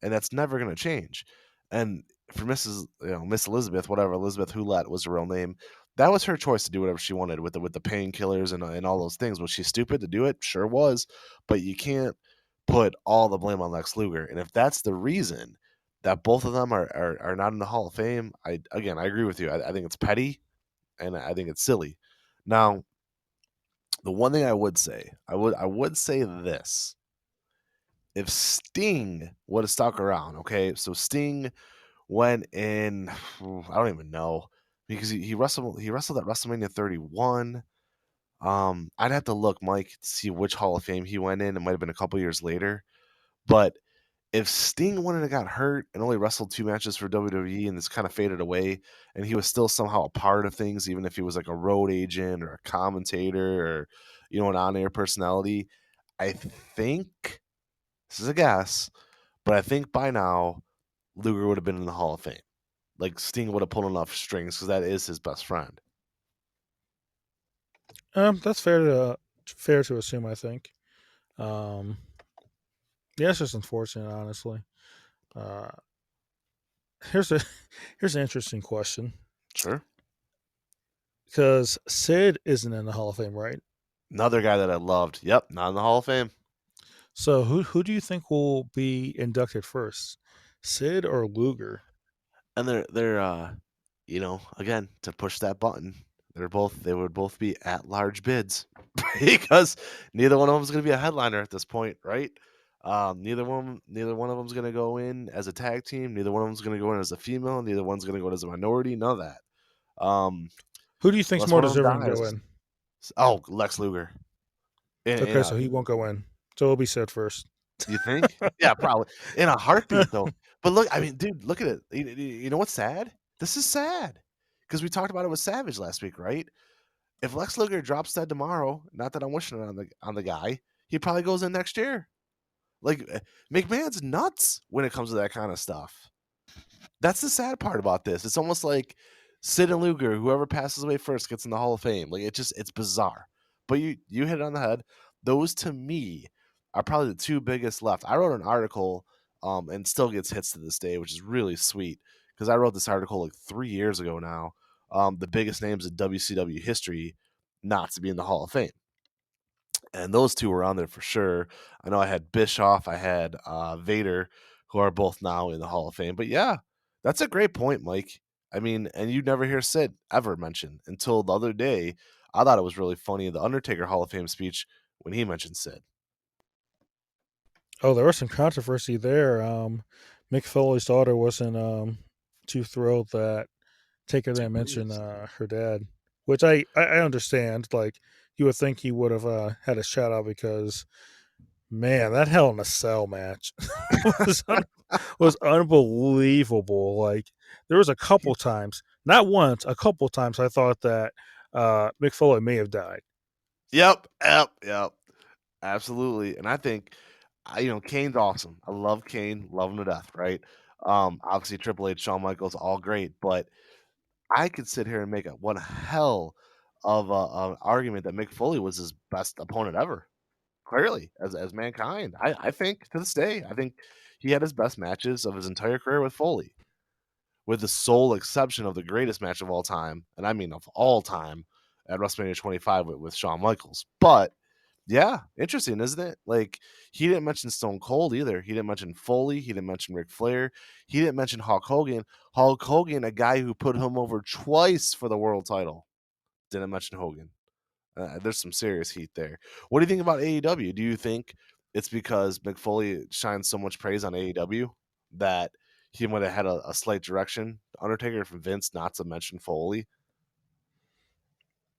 [SPEAKER 3] and that's never going to change. And for Miss Elizabeth, whatever Elizabeth Hulette was her real name, that was her choice to do whatever she wanted with the painkillers and all those things. Was she stupid to do it? Sure was, but you can't put all the blame on Lex Luger. And if that's the reason that both of them are not in the Hall of Fame, I agree with you. I think it's petty, and I think it's silly. Now, the one thing I would say, I would say this: if Sting would have stuck around, okay, so Sting went in, I don't even know, because he wrestled at WrestleMania 31. I'd have to look, Mike, to see which Hall of Fame he went in. It might have been a couple years later, but if Sting wouldn't have got hurt and only wrestled 2 matches for WWE and this kind of faded away, and he was still somehow a part of things, even if he was like a road agent or a commentator or an on-air personality, I think, this is a guess, but I think by now Luger would have been in the Hall of Fame. Like Sting would have pulled enough strings because that is his best friend.
[SPEAKER 2] That's fair to assume, I think. Um, yeah, it's just unfortunate, honestly. Uh, here's a here's an interesting question
[SPEAKER 3] Sure.
[SPEAKER 2] because Sid isn't in the Hall of Fame, right?
[SPEAKER 3] Another guy that I loved. Yep, not in the Hall of Fame.
[SPEAKER 2] So who do you think will be inducted first, Sid or Luger?
[SPEAKER 3] And they're again, to push that button, they would both be at large bids because neither one of them is going to be a headliner at this point, right? Neither one of them is going to go in as a tag team. Neither one of them is going to go in as a female. Neither one's going to go in as a minority. None of that.
[SPEAKER 2] Who do you think's
[SPEAKER 3] Unless
[SPEAKER 2] more
[SPEAKER 3] one of them
[SPEAKER 2] deserving to go
[SPEAKER 3] dies.
[SPEAKER 2] in?
[SPEAKER 3] Oh, Lex Luger.
[SPEAKER 2] Okay, so he won't go in. So it'll be Sid first.
[SPEAKER 3] You think? Yeah, probably in a heartbeat though. But look, I mean, dude, look at it. You know what's sad? This is sad because we talked about it with Savage last week, right? If Lex Luger drops dead tomorrow, not that I'm wishing it on the guy, he probably goes in next year. Like McMahon's nuts when it comes to that kind of stuff. That's the sad part about this. It's almost like Sid and Luger, whoever passes away first gets in the Hall of Fame. Like it's bizarre. But you hit it on the head. Those to me are probably the two biggest left. I wrote an article and still gets hits to this day, which is really sweet because I wrote this article like 3 years ago now. The biggest names in WCW history not to be in the Hall of Fame. And those two were on there for sure. I know I had Bischoff, I had Vader, who are both now in the Hall of Fame. But yeah, that's a great point, Mike. I mean, and you never hear Sid ever mentioned until the other day. I thought it was really funny, the Undertaker Hall of Fame speech when he mentioned Sid.
[SPEAKER 2] Oh, there was some controversy there. Mick Foley's daughter wasn't too thrilled that Taker didn't mention her dad, which I understand. Like you would think he would have had a shout out because man, that Hell in a Cell match was unbelievable. Like there was a couple times not once, a couple times I thought that Mick Foley may have died.
[SPEAKER 3] Yep. Absolutely. And I think, Kane's awesome. I love Kane, love him to death, right? Obviously Triple H, Shawn Michaels, all great, but I could sit here and make one hell of an argument that Mick Foley was his best opponent ever. Clearly, as Mankind, I think to this day, I think he had his best matches of his entire career with Foley, with the sole exception of the greatest match of all time, and I mean of all time, at WrestleMania 25 with Shawn Michaels. But yeah, interesting, isn't it? Like, he didn't mention Stone Cold either. He didn't mention Foley. He didn't mention Ric Flair. He didn't mention Hulk Hogan. Hulk Hogan, a guy who put him over twice for the world title, didn't mention Hogan. There's some serious heat there. What do you think about AEW? Do you think it's because Mick Foley shines so much praise on AEW that he might have had a slight direction, Undertaker, from Vince not to mention Foley?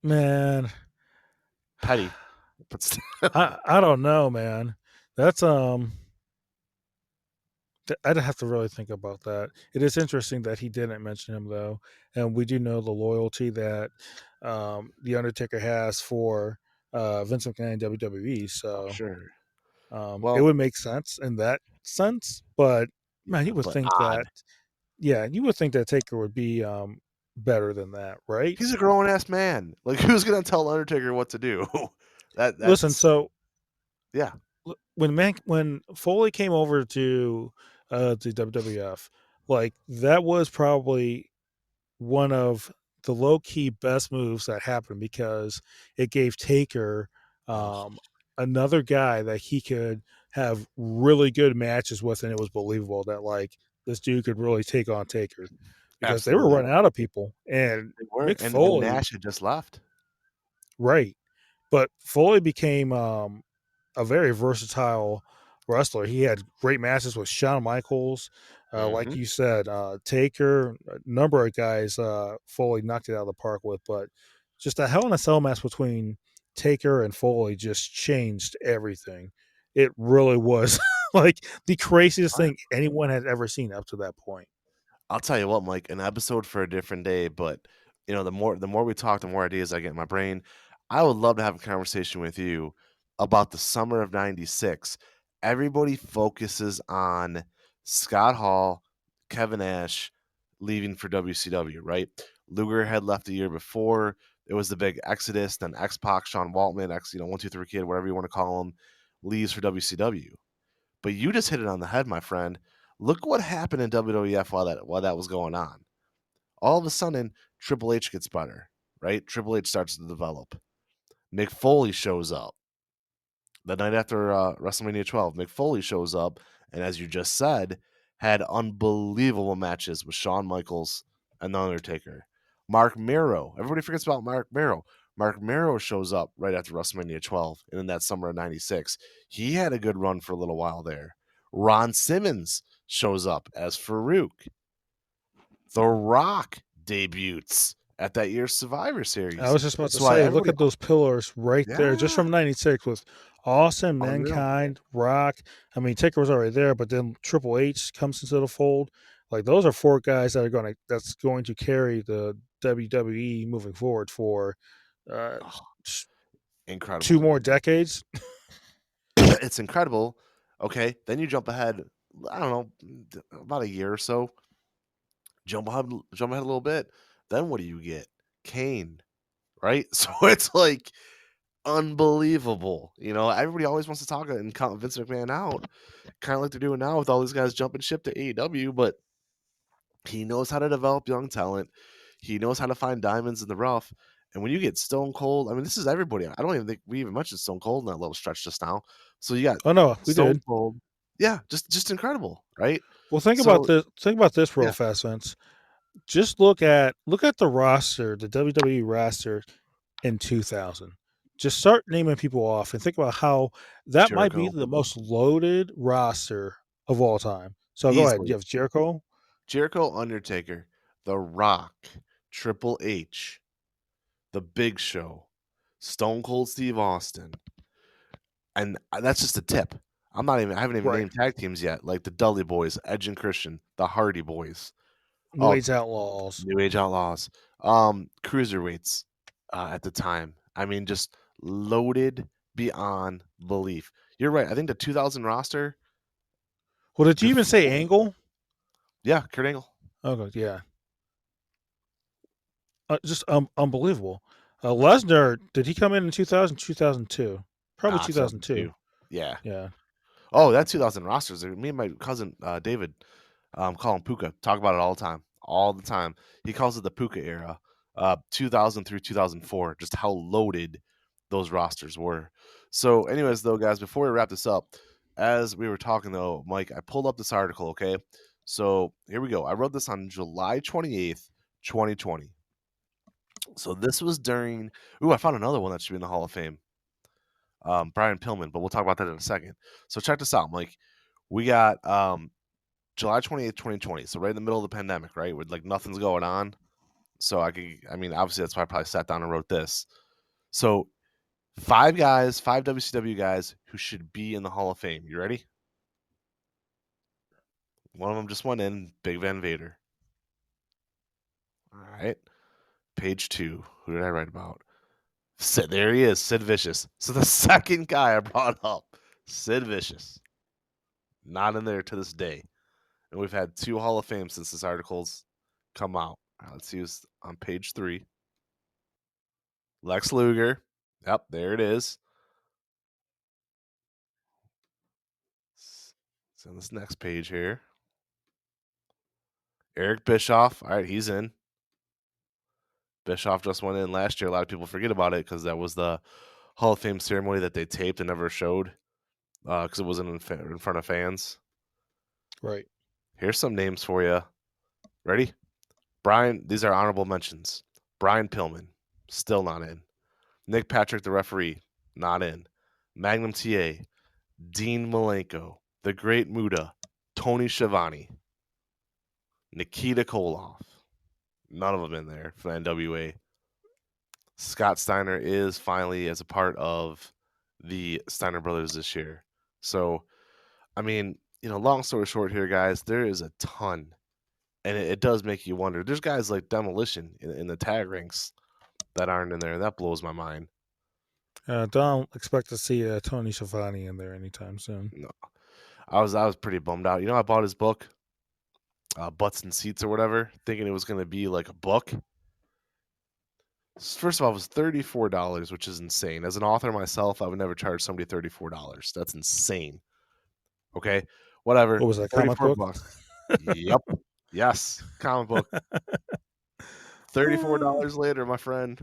[SPEAKER 2] Man,
[SPEAKER 3] Petty. But still.
[SPEAKER 2] I don't know, man. That's I'd have to really think about that. It is interesting that he didn't mention him though, and we do know the loyalty that the Undertaker has for Vince McMahon and WWE.
[SPEAKER 3] Oh,
[SPEAKER 2] So
[SPEAKER 3] sure.
[SPEAKER 2] it
[SPEAKER 3] Well,
[SPEAKER 2] would make sense in that sense. But man, you would
[SPEAKER 3] but
[SPEAKER 2] think
[SPEAKER 3] odd.
[SPEAKER 2] that, yeah, you would think that Taker would be better than that, right?
[SPEAKER 3] He's a grown ass man. Like, who's gonna tell Undertaker what to do?
[SPEAKER 2] Listen,
[SPEAKER 3] That's
[SPEAKER 2] so
[SPEAKER 3] yeah.
[SPEAKER 2] when Foley came over to WWF, like that was probably one of the low key best moves that happened because it gave Taker
[SPEAKER 3] Oh,
[SPEAKER 2] another guy that he could have really good matches with, and it was believable that like this dude could really take on Taker because they were
[SPEAKER 3] absolutely.
[SPEAKER 2] running out of people, and
[SPEAKER 3] They were,
[SPEAKER 2] Mick
[SPEAKER 3] and
[SPEAKER 2] Foley,
[SPEAKER 3] Nash had just left.
[SPEAKER 2] right? But Foley became a very versatile wrestler. He had great matches with Shawn Michaels, like
[SPEAKER 3] Mm-hmm.
[SPEAKER 2] you said, Taker, a number of guys. Foley knocked it out of the park with, but just a Hell in a Cell match between Taker and Foley just changed everything. It really was like the craziest thing anyone had ever seen up to that point.
[SPEAKER 3] I'll tell you what, Mike, an episode for a different day, but the more we talk, the more ideas I get in my brain. I would love to have a conversation with you about the summer of '96. Everybody focuses on Scott Hall, Kevin Nash leaving for WCW, right? Luger had left the year before. It was the big exodus, then X-Pac, Sean Waltman, 1, 2, 3 kid, whatever you want to call him, leaves for WCW. But you just hit it on the head, my friend. Look what happened in WWF while that was going on. All of a sudden, Triple H gets better, right? Triple H starts to develop. Mick Foley shows up. The night after WrestleMania 12, Mick Foley shows up, and as you just said, had unbelievable matches with Shawn Michaels and The Undertaker. Mark Mero, everybody forgets about Mark Mero. Mark Mero shows up right after WrestleMania 12, and in that summer of '96, he had a good run for a little while there. Ron Simmons shows up as Farouk. The Rock debuts at that year's Survivor
[SPEAKER 2] I
[SPEAKER 3] Series.
[SPEAKER 2] was just about to
[SPEAKER 3] So I
[SPEAKER 2] say, look
[SPEAKER 3] everybody,
[SPEAKER 2] at those pillars right there, just
[SPEAKER 3] yeah,
[SPEAKER 2] from '96 with Austin,
[SPEAKER 3] unreal.
[SPEAKER 2] Mankind, Rock. I mean, Taker was already there, but then Triple H comes into the fold. Like those are four guys that's going to carry the WWE moving forward for uh,
[SPEAKER 3] Oh,
[SPEAKER 2] s- two
[SPEAKER 3] incredible.
[SPEAKER 2] more decades.
[SPEAKER 3] It's incredible. Okay, then you jump ahead. I don't know, about a year or so. Jump ahead a little bit. Then what do you get? Kane, right? So it's like unbelievable. Everybody always wants to talk and count Vince McMahon out, kind of like they're doing now with all these guys jumping ship to AEW. But he knows how to develop young talent. He knows how to find diamonds in the rough. And when you get Stone Cold, I mean, this is everybody. I don't even think we even mentioned Stone Cold in that little stretch just now. So you got
[SPEAKER 2] Oh no, we
[SPEAKER 3] Stone
[SPEAKER 2] did.
[SPEAKER 3] Cold. Yeah, just incredible, right?
[SPEAKER 2] Well, think about
[SPEAKER 3] So
[SPEAKER 2] this. Think about this real
[SPEAKER 3] yeah,
[SPEAKER 2] fast, Vince. Just look at the roster, the WWE roster in 2000. Just start naming people off and think about how that might be
[SPEAKER 3] Jericho
[SPEAKER 2] the most loaded roster of all time. So go ahead. You
[SPEAKER 3] easily.
[SPEAKER 2] have Jericho.
[SPEAKER 3] Jericho, Undertaker, The Rock, Triple H, The Big Show, Stone Cold Steve Austin, and that's just a tip. I haven't even
[SPEAKER 2] Right.
[SPEAKER 3] named tag teams yet, like the Dudley Boys, Edge and Christian, the Hardy Boys.
[SPEAKER 2] New Age Outlaws.
[SPEAKER 3] New Age Outlaws. Cruiserweights at the time. I mean, just loaded beyond belief. You're right. I think the 2000 roster.
[SPEAKER 2] Well, did you even say Angle?
[SPEAKER 3] Yeah, Kurt Angle.
[SPEAKER 2] Okay, yeah. Just unbelievable. Lesnar, did he come in 2000, 2002? Probably 2002.
[SPEAKER 3] Yeah.
[SPEAKER 2] Yeah.
[SPEAKER 3] Oh, that 2000 rosters. Me and my cousin David call him Puka. Talk about it all the time. All the time. He calls it the Puka era. 2000 through 2004. Just how loaded those rosters were. So, anyways, though, guys, before we wrap this up, as we were talking, though, Mike, I pulled up this article, okay? So, here we go. I wrote this on July 28th, 2020. So, this was during... Ooh, I found another one that should be in the Hall of Fame. Brian Pillman, but we'll talk about that in a second. So, check this out, Mike. We got July 28th, 2020. So, right in the middle of the pandemic, right? Where, like, nothing's going on. So, obviously, that's why I probably sat down and wrote this. So, 5 WCW guys who should be in the Hall of Fame. You ready? One of them just went in, Big Van Vader. All right. Page 2. Who did I write about? There he is, Sid Vicious. So the second guy I brought up, Sid Vicious. Not in there to this day. And we've had 2 Hall of Fame since this article's come out. All right, let's see who's on page 3. Lex Luger. Yep, there it is. It's on this next page here. Eric Bischoff. All right, he's in. Bischoff just went in last year. A lot of people forget about it because that was the Hall of Fame ceremony that they taped and never showed because it wasn't in front of fans.
[SPEAKER 2] Right.
[SPEAKER 3] Here's some names for you. Ready? Brian, these are honorable mentions. Brian Pillman, still not in. Nick Patrick, the referee, not in. Magnum TA, Dean Malenko, The Great Muta, Tony Schiavone, Nikita Koloff. None of them in there for the NWA. Scott Steiner is finally as a part of the Steiner Brothers this year. So, I mean, long story short here, guys, there is a ton. And it does make you wonder. There's guys like Demolition in the tag ranks that aren't in there. That blows my mind.
[SPEAKER 2] Don't expect to see Tony Schiavone in there anytime soon.
[SPEAKER 3] No, I was pretty bummed out. I bought his book, Butts and Seats or whatever, thinking it was going to be like a book. First of all, it was $34, which is insane. As an author myself, I would never charge somebody $34. That's insane. Okay, whatever.
[SPEAKER 2] What was that, comic book?
[SPEAKER 3] $bucks. Yep. Yes, comic book. $34 later, my friend.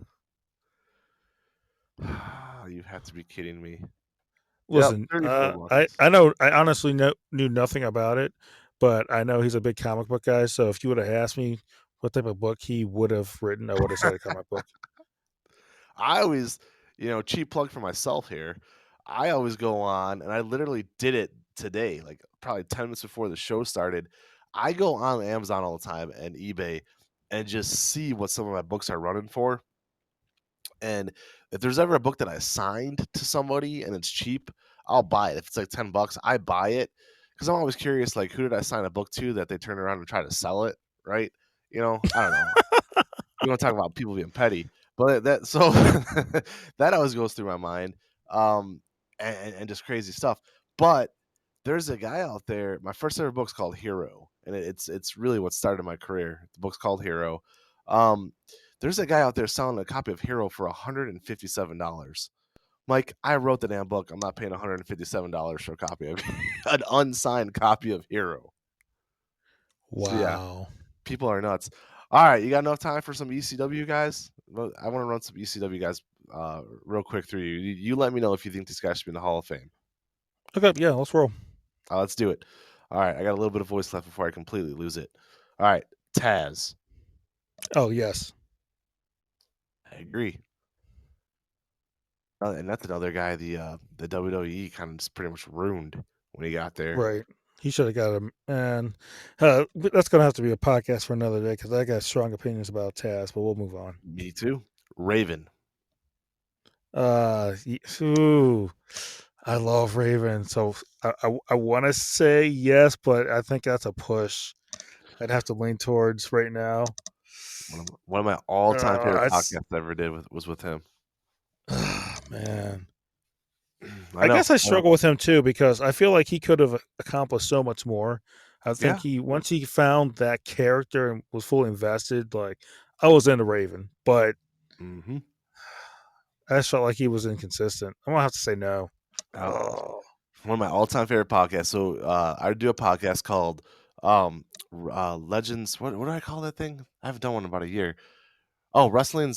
[SPEAKER 3] You have to be kidding me.
[SPEAKER 2] Listen, yep, I know I honestly knew nothing about it, but I know he's a big comic book guy. So if you would have asked me what type of book he would have written, I would have said a comic book.
[SPEAKER 3] I always, cheap plug for myself here. I always go on, and I literally did it today, like probably 10 minutes before the show started. I go on Amazon all the time and eBay and just see what some of my books are running for. And if there's ever a book that I signed to somebody and it's cheap, I'll buy it. If it's like $10, I buy it because I'm always curious, like, who did I sign a book to that they turn around and try to sell it, right? I don't know. You want to talk about people being petty, but that always goes through my mind, and just crazy stuff. But there's a guy out there. My first ever book's called Hero, and it's really what started my career. The book's called Hero. There's a guy out there selling a copy of Hero for $157. Mike, I wrote the damn book. I'm not paying $157 for a copy of an unsigned copy of Hero.
[SPEAKER 2] Wow. So yeah,
[SPEAKER 3] people are nuts. All right, you got enough time for some ECW guys? I want to run some ECW guys real quick through you. You let me know if you think these guys should be in the Hall of Fame.
[SPEAKER 2] Okay, yeah, let's roll.
[SPEAKER 3] Let's do it. All right, I got a little bit of voice left before I completely lose it. All right, Taz.
[SPEAKER 2] Oh, yes.
[SPEAKER 3] I agree. And that's another guy the WWE kind of just pretty much ruined when he got there.
[SPEAKER 2] Right. He should have got him. And that's going to have to be a podcast for another day because I got strong opinions about Taz, but we'll move on.
[SPEAKER 3] Me too. Raven.
[SPEAKER 2] Ooh, I love Raven. So I want to say yes, but I think that's a push. I'd have to lean towards right now.
[SPEAKER 3] One of my all-time favorite
[SPEAKER 2] It's
[SPEAKER 3] podcasts I ever did was with him.
[SPEAKER 2] man.
[SPEAKER 3] I
[SPEAKER 2] I
[SPEAKER 3] know.
[SPEAKER 2] guess I struggle with him too because I feel like he could have accomplished so much more. I think
[SPEAKER 3] Yeah.
[SPEAKER 2] once he found that character and was fully invested, like I was into Raven, but
[SPEAKER 3] Mm-hmm.
[SPEAKER 2] I just felt like he was inconsistent. I'm gonna have to say no.
[SPEAKER 3] Oh. One of my all-time favorite podcasts. So I do a podcast called Legends. What do I call that thing? I haven't done one in about a year. Oh, Wrestling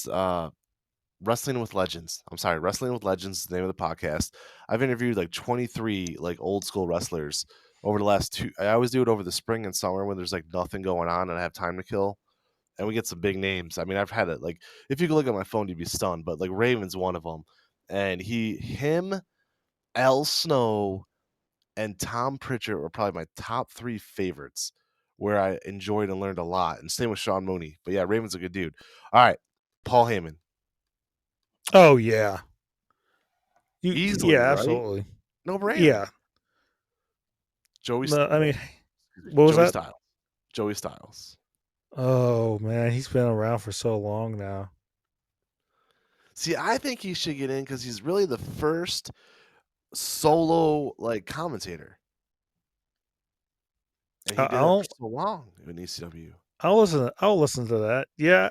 [SPEAKER 3] with Legends. I'm sorry, Wrestling with Legends is the name of the podcast. I've interviewed like 23 like old school wrestlers over the last two. I always do it over the spring and summer when there's like nothing going on and I have time to kill. And we get some big names. I mean, I've had it like if you could look at my phone, you'd be stunned. But like Raven's one of them, and him, Al Snow, and Tom Pritchard were probably my top 3 favorites, where I enjoyed and learned a lot. And same with Sean Mooney. But yeah, Raven's a good dude. All right, Paul Heyman.
[SPEAKER 2] Oh yeah,
[SPEAKER 3] Easily,
[SPEAKER 2] yeah,
[SPEAKER 3] right?
[SPEAKER 2] absolutely.
[SPEAKER 3] No brainer.
[SPEAKER 2] Yeah.
[SPEAKER 3] Joey,
[SPEAKER 2] No, I mean,
[SPEAKER 3] excuse me,
[SPEAKER 2] what was
[SPEAKER 3] Joey
[SPEAKER 2] that?
[SPEAKER 3] Styles. Joey Styles.
[SPEAKER 2] Oh man, he's been around for so long now.
[SPEAKER 3] See, I think he should get in because he's really the first solo like commentator, and
[SPEAKER 2] I,
[SPEAKER 3] he
[SPEAKER 2] I
[SPEAKER 3] did it for
[SPEAKER 2] don't.
[SPEAKER 3] so long in ECW.
[SPEAKER 2] I'll listen to that. Yeah.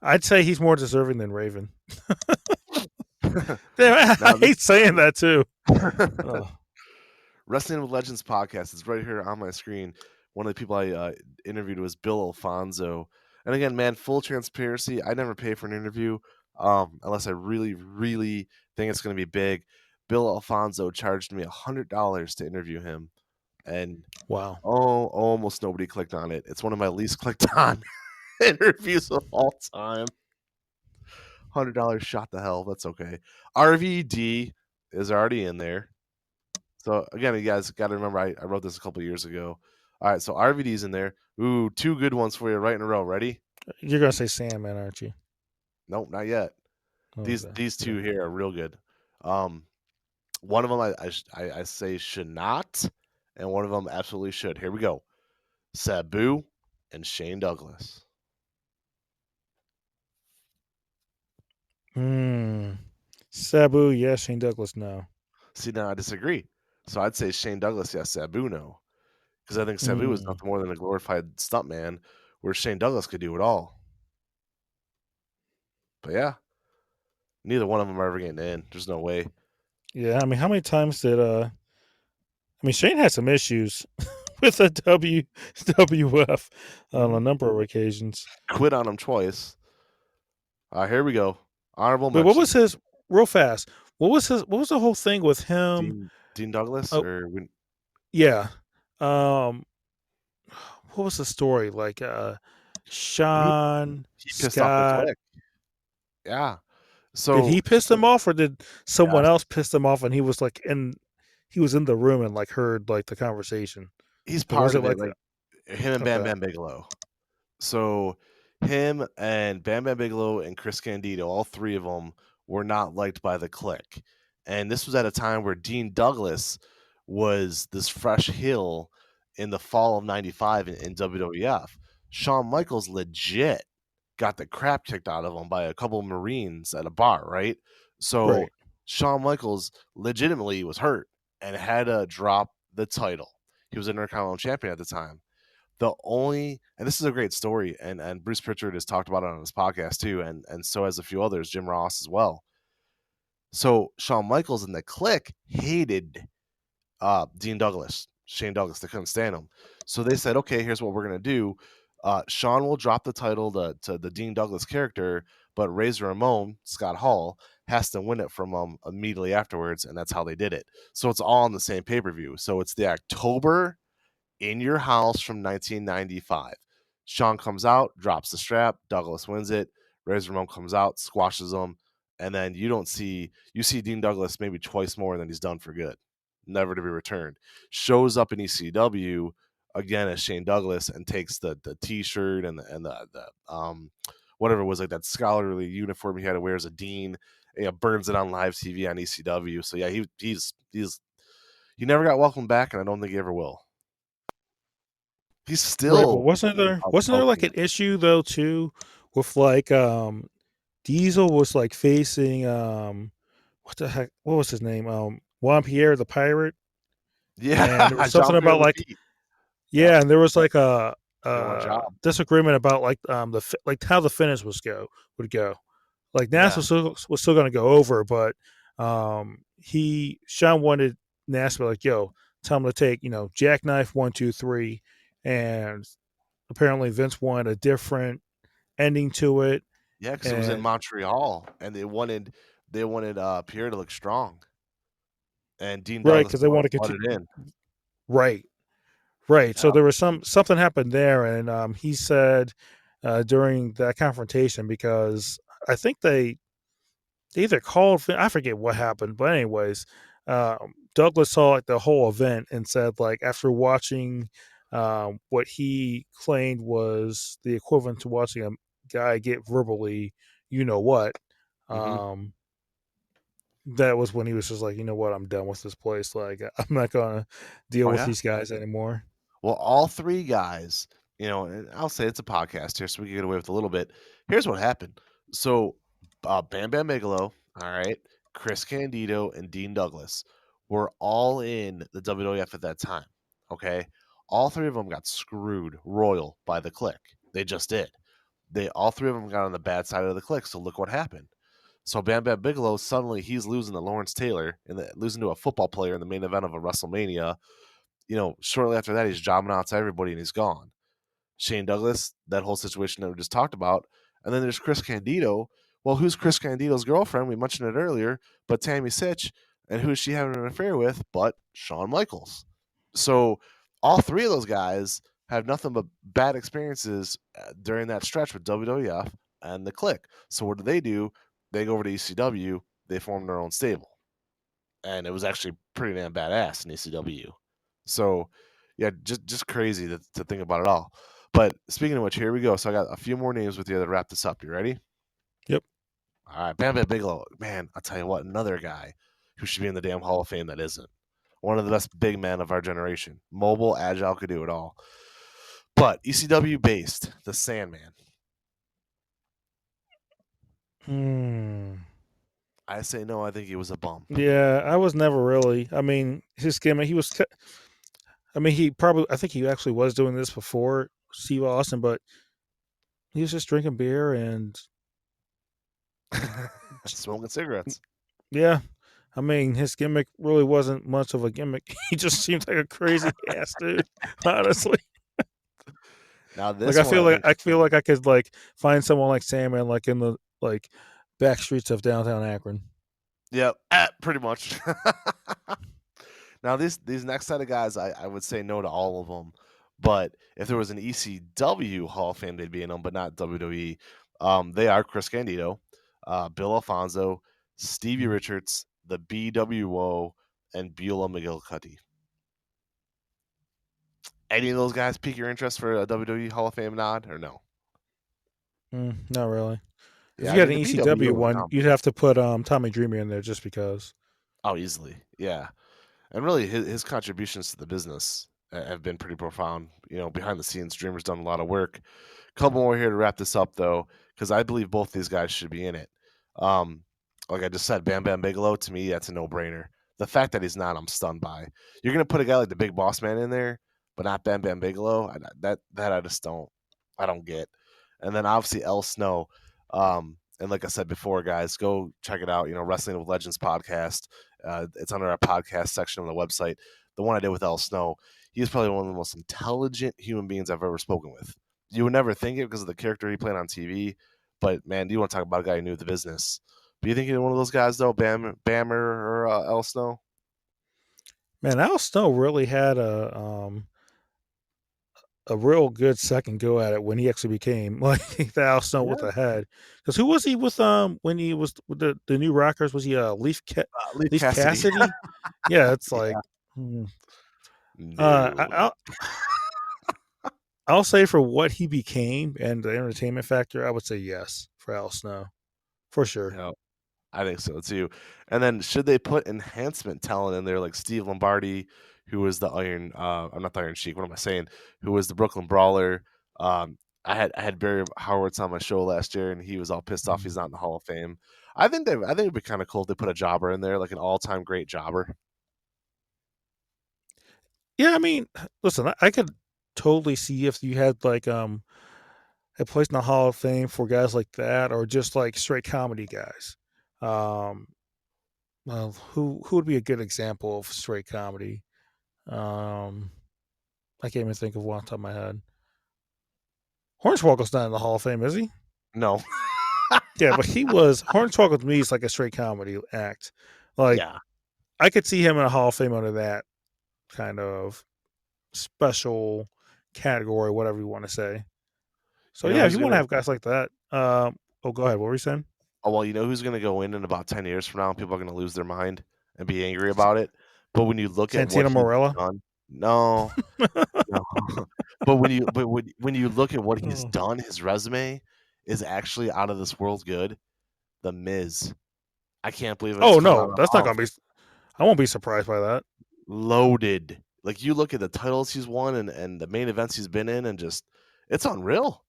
[SPEAKER 2] I'd say he's more deserving than Raven. Damn, I
[SPEAKER 3] Now,
[SPEAKER 2] hate saying that too. Oh,
[SPEAKER 3] Wrestling with Legends podcast is right here on my screen. One of the people I interviewed was Bill Alfonso. And again, man, full transparency, I never pay for an interview unless I really, really think it's going to be big. Bill Alfonso charged me $100 to interview him, and
[SPEAKER 2] wow.
[SPEAKER 3] almost nobody clicked on it. It's one of my least clicked on interviews of all time. $100 shot to hell. That's okay. RVD is already in there. So again, you guys got to remember, I wrote this a couple years ago. All right, so RVD's in there. Ooh, 2 good ones for you right in a row. Ready?
[SPEAKER 2] You're gonna say Sandman, aren't you?
[SPEAKER 3] Nope, not yet.
[SPEAKER 2] Okay.
[SPEAKER 3] These
[SPEAKER 2] Yeah.
[SPEAKER 3] two here are real good. One of them I say should not, and one of them absolutely should. Here we go. Sabu and Shane Douglas.
[SPEAKER 2] Sabu, yes. Shane Douglas, no.
[SPEAKER 3] See, now I disagree. So I'd say Shane Douglas, yes. Sabu, no. Because I think Sabu is
[SPEAKER 2] Mm.
[SPEAKER 3] nothing more than a glorified stuntman, where Shane Douglas could do it all. But yeah, neither one of them are ever getting in. There's no way.
[SPEAKER 2] Yeah. I mean, how many times did I mean, Shane had some issues with the WWF on a number of occasions.
[SPEAKER 3] Quit on him twice. Here we go. Honorable
[SPEAKER 2] Wait, what
[SPEAKER 3] mention.
[SPEAKER 2] was his real fast? What was the whole thing with him?
[SPEAKER 3] Dean Douglas
[SPEAKER 2] Oh,
[SPEAKER 3] or
[SPEAKER 2] yeah. Um, what was the story? Like
[SPEAKER 3] he
[SPEAKER 2] Sean
[SPEAKER 3] pissed off the
[SPEAKER 2] Scott.
[SPEAKER 3] clique. Yeah.
[SPEAKER 2] Did
[SPEAKER 3] So
[SPEAKER 2] he piss them off, or did someone
[SPEAKER 3] yes,
[SPEAKER 2] else piss them off? And he was like he was in the room and like heard like the conversation.
[SPEAKER 3] he's
[SPEAKER 2] Like, was
[SPEAKER 3] part
[SPEAKER 2] it
[SPEAKER 3] of it.
[SPEAKER 2] like
[SPEAKER 3] Like him and Bam
[SPEAKER 2] okay,
[SPEAKER 3] Bam Bigelow. So him and Bam Bam Bigelow and Chris Candido, all 3 of them were not liked by the clique. And this was at a time where Dean Douglas was this fresh heel in the fall of 95 in WWF. Shawn Michaels legit got the crap kicked out of him by a couple of Marines at a bar, right? So
[SPEAKER 2] right?
[SPEAKER 3] Shawn Michaels legitimately was hurt and had to drop the title. He was an Intercontinental Champion at the time. And this is a great story, and Bruce Pritchard has talked about it on his podcast too, and so has a few others, Jim Ross as well. So Shawn Michaels and the clique hated Dean Douglas, Shane Douglas. They couldn't stand him. So they said, okay, here's what we're going to do. Shawn will drop the title to the Dean Douglas character, but Razor Ramon, Scott Hall, has to win it from him immediately afterwards, and that's how they did it. So it's all on the same pay-per-view. So it's the October in Your House from 1995. Shawn comes out, drops the strap, Douglas wins it. Razor Ramon comes out, squashes him, and then you see Dean Douglas maybe twice more than he's done for good, never to be returned. Shows up in ECW again as Shane Douglas and takes the T-shirt and the whatever it was, like that scholarly uniform he had to wear as a dean. Burns it on live TV on ECW. So yeah, he never got welcomed back, and I don't think he ever will. He's
[SPEAKER 2] Right, but
[SPEAKER 3] still
[SPEAKER 2] wasn't there like an
[SPEAKER 3] outspoken.
[SPEAKER 2] issue though too with like Diesel was like facing what the heck, what was his name, Juan Pierre the Pirate, and there was
[SPEAKER 3] Yeah,
[SPEAKER 2] something
[SPEAKER 3] Jean Pierre
[SPEAKER 2] about like,
[SPEAKER 3] Lafitte. Yep,
[SPEAKER 2] yeah, and there was like a
[SPEAKER 3] they want a job.
[SPEAKER 2] disagreement about like like how the finish would go. Like NASA
[SPEAKER 3] Yeah,
[SPEAKER 2] was still going to go over, but Sean wanted NASA to be like, yo, tell him to take, jackknife 1, 2, 3, and apparently Vince wanted a different ending to it,
[SPEAKER 3] yeah, because it was in
[SPEAKER 2] and
[SPEAKER 3] Montreal, and they wanted Pierre to look strong, and Dean
[SPEAKER 2] right,
[SPEAKER 3] Douglas
[SPEAKER 2] because they want to
[SPEAKER 3] brought
[SPEAKER 2] continue.
[SPEAKER 3] it in.
[SPEAKER 2] Right, right. So
[SPEAKER 3] Yeah.
[SPEAKER 2] there was something happened there, and he said during that confrontation, because I think they either called, I forget what happened, but anyways, Douglas saw like the whole event and said like after watching what he claimed was the equivalent to watching a guy get verbally, you know what,
[SPEAKER 3] Hmm.
[SPEAKER 2] um, that was when he was just like, you know what, I'm done with this place. Like I'm not gonna deal
[SPEAKER 3] Oh
[SPEAKER 2] with
[SPEAKER 3] yeah.
[SPEAKER 2] these guys anymore.
[SPEAKER 3] Well, all three guys, and I'll say it's a podcast here, so we can get away with a little bit. Here's what happened. So, Bam Bam Bigelow, all right, Chris Candido, and Dean Douglas were all in the WWF at that time. Okay, all three of them got screwed royal by the Click. They just did. They all three of them got on the bad side of the Click. So look what happened. So Bam Bam Bigelow suddenly he's losing to Lawrence Taylor and losing to a football player in the main event of a WrestleMania. Shortly after that, he's jobbing out to everybody and he's gone. Shane Douglas, that whole situation that we just talked about. And then there's Chris Candido. Well, who's Chris Candido's girlfriend? We mentioned it earlier, but Tammy Sitch. And who's she having an affair with but Shawn Michaels? So all three of those guys have nothing but bad experiences during that stretch with WWF and the Click. So what do? They go over to ECW. They form their own stable. And it was actually pretty damn badass in ECW. So, yeah, just crazy to think about it all. But speaking of which, here we go. So I got a few more names with you to wrap this up. You ready?
[SPEAKER 2] Yep.
[SPEAKER 3] All right, Bam Bam Bigelow. Man, I'll tell you what, another guy who should be in the damn Hall of Fame that isn't. One of the best big men of our generation. Mobile, agile, could do it all. But ECW based, the Sandman.
[SPEAKER 2] Hmm.
[SPEAKER 3] I say no, I think he was a bum.
[SPEAKER 2] Yeah, I was never really. I mean, his gimmick. I mean, I think he actually was doing this before Steve Austin, but he was just drinking beer and
[SPEAKER 3] Smoking cigarettes.
[SPEAKER 2] yeah. I mean, his gimmick really wasn't much of a gimmick. He just seems like a crazy ass dude, honestly.
[SPEAKER 3] Now
[SPEAKER 2] Like
[SPEAKER 3] this one, I think.
[SPEAKER 2] I feel like I could like find someone like Sandman like in the like back streets of downtown Akron.
[SPEAKER 3] Yep, pretty much. Now these next set of guys, I would say no to all of them. But if there was an ECW Hall of Fame, they'd be in them, but not WWE. They are Chris Candido, Bill Alfonso, Stevie
[SPEAKER 2] Mm.
[SPEAKER 3] Richards, the BWO, and Beulah McGillicuddy. Any of those guys pique your interest for a WWE Hall of Fame nod or no?
[SPEAKER 2] Not really. If
[SPEAKER 3] Yeah,
[SPEAKER 2] you
[SPEAKER 3] I
[SPEAKER 2] got
[SPEAKER 3] mean
[SPEAKER 2] an
[SPEAKER 3] the
[SPEAKER 2] ECW
[SPEAKER 3] BWO was
[SPEAKER 2] one, you'd
[SPEAKER 3] dominant.
[SPEAKER 2] have to put Tommy Dreamer in there just because.
[SPEAKER 3] Oh, easily, yeah. And really, his contributions to the business have been pretty profound. Behind the scenes, Dreamer's done a lot of work. Couple more here to wrap this up, though, because I believe both these guys should be in it. Um, like I just said, Bam Bam Bigelow, to me, that's a no-brainer. The fact that he's not, I'm stunned by. You're gonna put a guy like the Big Boss Man in there, but not Bam Bam Bigelow. That I just don't get. And then obviously El Snow. And like I said before, guys, go check it out. Wrestling with Legends podcast. It's under our podcast section on the website. The one I did with El Snow. He's probably one of the most intelligent human beings I've ever spoken with. You would never think it because of the character he played on TV. But man, do you want to talk about a guy who knew the business? Do you think he's one of those guys though, Bammer or El Snow?
[SPEAKER 2] Man, Al Snow really had a real good second go at it when he actually became like the Al Snow with
[SPEAKER 3] Yeah,
[SPEAKER 2] the head. Because who was he with when he was with the New Rockers? Was he
[SPEAKER 3] Leaf
[SPEAKER 2] Leaf
[SPEAKER 3] Cassidy.
[SPEAKER 2] Cassidy? Yeah, it's like.
[SPEAKER 3] Yeah,
[SPEAKER 2] hmm.
[SPEAKER 3] no.
[SPEAKER 2] I'll say for what he became and the entertainment factor, I would say yes for Al Snow for sure.
[SPEAKER 3] Yeah, I think so too. And then should they put enhancement talent in there like Steve Lombardi, who was the Iron. I'm not the Iron Sheik. What am I saying? Who was the Brooklyn Brawler? I had Barry Howards on my show last year, and he was all pissed off he's not in the Hall of Fame. I think it'd be kind of cool if they put a jobber in there, like an all-time great jobber.
[SPEAKER 2] Yeah, I mean, listen, I could totally see if you had like a place in the Hall of Fame for guys like that, or just like straight comedy guys. Um, well, who would be a good example of straight comedy? Um, I can't even think of one on top of my head. Hornswoggle's not in the Hall of Fame, is he?
[SPEAKER 3] No,
[SPEAKER 2] Yeah, but he was. Hornswoggle to me is like a straight comedy act. Like
[SPEAKER 3] yeah,
[SPEAKER 2] I could see him in a Hall of Fame under that kind of special category, whatever you want to say. So
[SPEAKER 3] you know
[SPEAKER 2] yeah, if
[SPEAKER 3] who's
[SPEAKER 2] you want to
[SPEAKER 3] gonna.
[SPEAKER 2] have guys like that, oh, go ahead. What were you saying?
[SPEAKER 3] Oh well, you know who's gonna go in about 10 years from now, and people are gonna lose their mind and be angry about it. But when you look at what
[SPEAKER 2] Santino
[SPEAKER 3] he's
[SPEAKER 2] Morella.
[SPEAKER 3] done, no, no. But when you look at what he's
[SPEAKER 2] Oh.
[SPEAKER 3] done, his resume is actually out of this world good. The Miz. I can't believe it's
[SPEAKER 2] Oh
[SPEAKER 3] coming out
[SPEAKER 2] no,
[SPEAKER 3] of the
[SPEAKER 2] that's not
[SPEAKER 3] Hall of
[SPEAKER 2] gonna be. I won't be surprised by that.
[SPEAKER 3] loaded. Like you look at the titles he's won and the main events he's been in, and just it's unreal.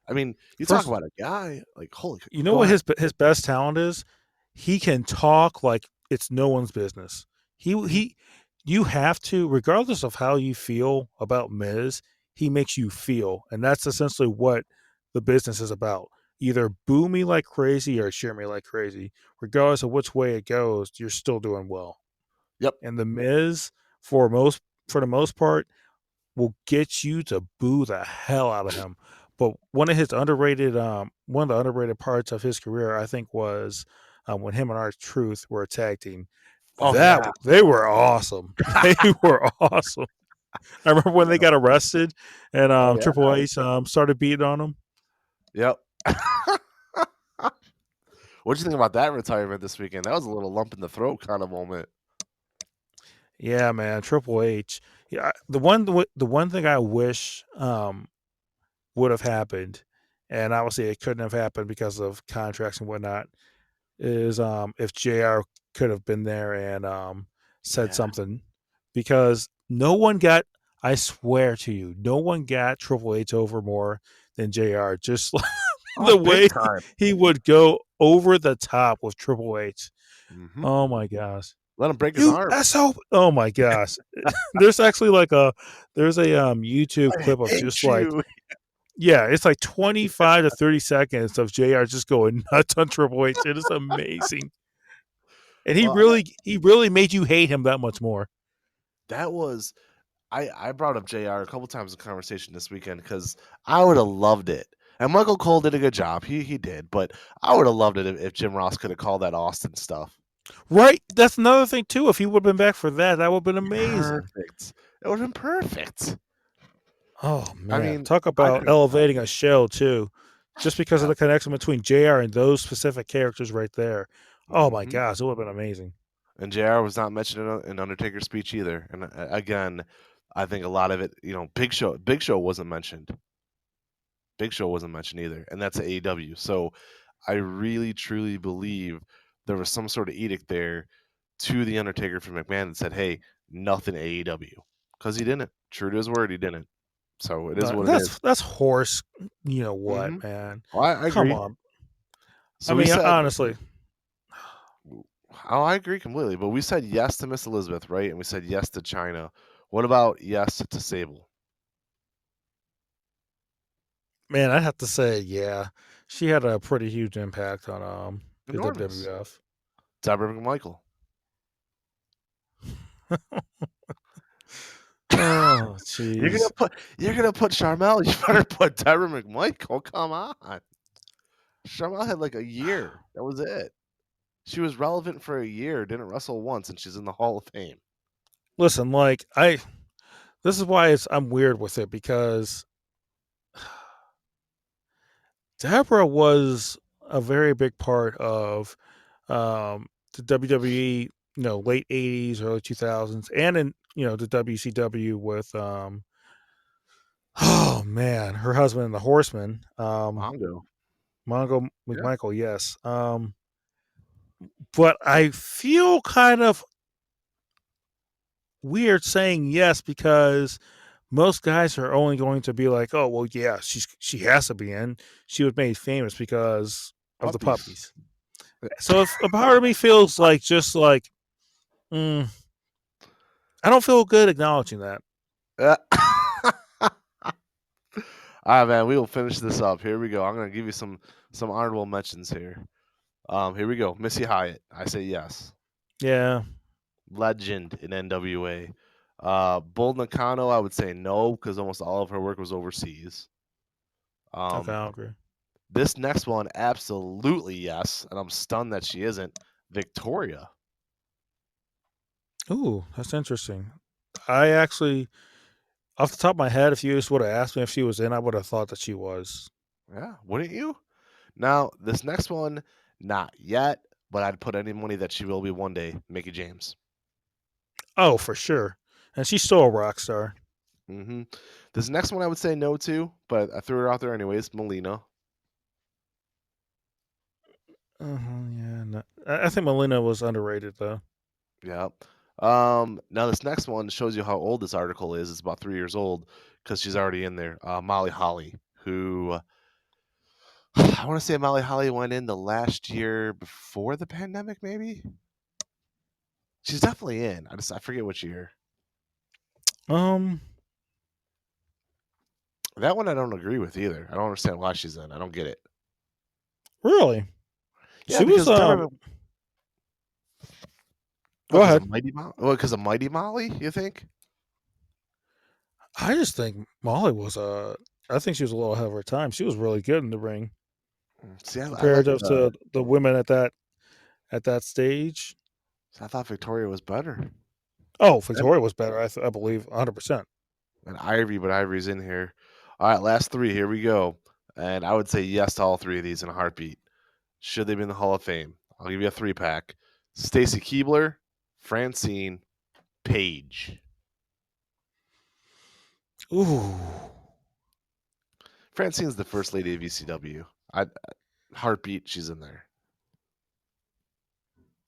[SPEAKER 3] I mean, you talk
[SPEAKER 2] First,
[SPEAKER 3] about a guy like holy.
[SPEAKER 2] you know
[SPEAKER 3] Go
[SPEAKER 2] what
[SPEAKER 3] ahead.
[SPEAKER 2] his best talent is? He can talk like it's no one's business.
[SPEAKER 3] Mhm.
[SPEAKER 2] You have to, regardless of how you feel about Miz, he makes you feel, and that's essentially what the business is about. Either boo me like crazy or cheer me like crazy. Regardless of which way it goes, you're still doing well.
[SPEAKER 3] Yep.
[SPEAKER 2] And the Miz, for the most part, will get you to boo the hell out of him. But one of the underrated parts of his career, I think, was when him and R-Truth were a tag team.
[SPEAKER 3] Oh yeah.
[SPEAKER 2] They were awesome. They were awesome. I remember when they got arrested and
[SPEAKER 3] Oh yeah.
[SPEAKER 2] Triple H started beating on them.
[SPEAKER 3] Yep. What'd you think about that retirement this weekend? That was a little lump in the throat kind of moment.
[SPEAKER 2] Yeah, man, Triple H. Yeah, the one thing I wish would have happened, and obviously it couldn't have happened because of contracts and whatnot, is if JR could have been there and said
[SPEAKER 3] Yeah.
[SPEAKER 2] something, because no one got, I swear to you, no one got Triple H over more than JR. Just like
[SPEAKER 3] Oh,
[SPEAKER 2] the
[SPEAKER 3] big
[SPEAKER 2] way
[SPEAKER 3] time.
[SPEAKER 2] he would go over the top with Triple H.
[SPEAKER 3] Mhm.
[SPEAKER 2] Oh my gosh.
[SPEAKER 3] Let him break his
[SPEAKER 2] You
[SPEAKER 3] arm.
[SPEAKER 2] SO. Oh my gosh. There's actually like there's a YouTube
[SPEAKER 3] I
[SPEAKER 2] clip of
[SPEAKER 3] hate
[SPEAKER 2] just like,
[SPEAKER 3] you.
[SPEAKER 2] yeah, it's like 25 to 30 seconds of JR just going nuts on Triple H. It is amazing. And
[SPEAKER 3] Well,
[SPEAKER 2] he really made you hate him that much more.
[SPEAKER 3] that was I brought up JR a couple times in conversation this weekend because I would have loved it. And Michael Cole did a good job. He did, but I would have loved it if Jim Ross could have called that Austin stuff.
[SPEAKER 2] Right? That's another thing too. If he would have been back for that, that would have been amazing.
[SPEAKER 3] Perfect. It would have been perfect.
[SPEAKER 2] Oh
[SPEAKER 3] I
[SPEAKER 2] man.
[SPEAKER 3] mean,
[SPEAKER 2] Talk
[SPEAKER 3] I
[SPEAKER 2] about
[SPEAKER 3] couldn't.
[SPEAKER 2] elevating a show too. Just because of
[SPEAKER 3] Yeah.
[SPEAKER 2] the connection between JR and those specific characters right there. Oh my
[SPEAKER 3] Mhm.
[SPEAKER 2] gosh, it would have been amazing.
[SPEAKER 3] And JR was not mentioned in Undertaker's speech either. And again, I think a lot of it, Big Show wasn't mentioned. Big Show wasn't mentioned either, and that's AEW. So I really truly believe there was some sort of edict there to the Undertaker from McMahon that said, "Hey, nothing AEW," because he didn't. True to his word, he didn't. So it is
[SPEAKER 2] No,
[SPEAKER 3] what it is.
[SPEAKER 2] that's horse. You know what,
[SPEAKER 3] Mm-hmm.
[SPEAKER 2] man?
[SPEAKER 3] Well, I
[SPEAKER 2] Come
[SPEAKER 3] agree.
[SPEAKER 2] on. I
[SPEAKER 3] So we
[SPEAKER 2] mean,
[SPEAKER 3] said,
[SPEAKER 2] honestly,
[SPEAKER 3] oh, I agree completely. But we said yes to Miss Elizabeth, right? And we said yes to China. What about yes to Sable?
[SPEAKER 2] man, I have to say, yeah, she had a pretty huge impact on the
[SPEAKER 3] Enormous.
[SPEAKER 2] WWF.
[SPEAKER 3] Deborah McMichael.
[SPEAKER 2] Oh,
[SPEAKER 3] You're gonna
[SPEAKER 2] jeez.
[SPEAKER 3] put Charmel. You better put Deborah McMichael. Come on. Charmel had like a year. That was it. She was relevant for a year, didn't wrestle once, and she's in the Hall of Fame.
[SPEAKER 2] Listen, like this is why I'm weird with it, because Deborah was a very big part of the WWE, late '80s, early 2000s, and in the WCW with oh man, her husband, the Horseman,
[SPEAKER 3] Mongo.
[SPEAKER 2] Mongo
[SPEAKER 3] Yeah.
[SPEAKER 2] McMichael, yes. But I feel kind of weird saying yes because most guys are only going to be like, oh well, yeah, she has to be in. She was made famous because of the puppies. So if a part of me feels like just like, I don't feel good acknowledging that.
[SPEAKER 3] All right, man. We will finish this up. Here we go. I'm gonna give you some honorable mentions here. Here we go. Missy Hyatt. I say yes.
[SPEAKER 2] Yeah.
[SPEAKER 3] Legend in NWA. Bull Nakano. I would say no because almost all of her work was overseas.
[SPEAKER 2] Okay, I agree.
[SPEAKER 3] This next one, absolutely yes, and I'm stunned that she isn't. Victoria.
[SPEAKER 2] Ooh, that's interesting. I actually, off the top of my head, if you just would have asked me if she was in, I would have thought that she was.
[SPEAKER 3] Yeah, wouldn't you? Now, this next one, not yet, but I'd put any money that she will be one day. Mickey James.
[SPEAKER 2] Oh, for sure. And she's still a rock star.
[SPEAKER 3] Mm-hmm. This next one I would say no to, but I threw her out there anyways. Melina.
[SPEAKER 2] Yeah. No. I think Melina was underrated though.
[SPEAKER 3] Yeah. Now this next one shows you how old this article is. It's about 3 years old because she's already in there. Molly Holly, who I want to say Molly Holly went in the last year before the pandemic, maybe. She's definitely in. I forget which year.
[SPEAKER 2] Um,
[SPEAKER 3] That one I don't agree with either. I don't understand why she's in. I don't get it.
[SPEAKER 2] really?
[SPEAKER 3] Yeah,
[SPEAKER 2] She was
[SPEAKER 3] because remember,
[SPEAKER 2] Go ahead.
[SPEAKER 3] Because of Mighty Molly, you think?
[SPEAKER 2] I just think Molly was I think she was a little ahead of her time. She was really good in the ring
[SPEAKER 3] See, I
[SPEAKER 2] compared
[SPEAKER 3] like.
[SPEAKER 2] to the women at that stage.
[SPEAKER 3] I thought Victoria was better.
[SPEAKER 2] Oh, Victoria was better. I believe 100%.
[SPEAKER 3] And Ivory, but Ivory's in here. All right, last three. Here we go. And I would say yes to all three of these in a heartbeat. Should they be in the Hall of Fame? I'll give you a 3-pack. Stacy Keibler, Francine, Paige.
[SPEAKER 2] Ooh.
[SPEAKER 3] Francine's the first lady of ECW. Heartbeat, she's in there.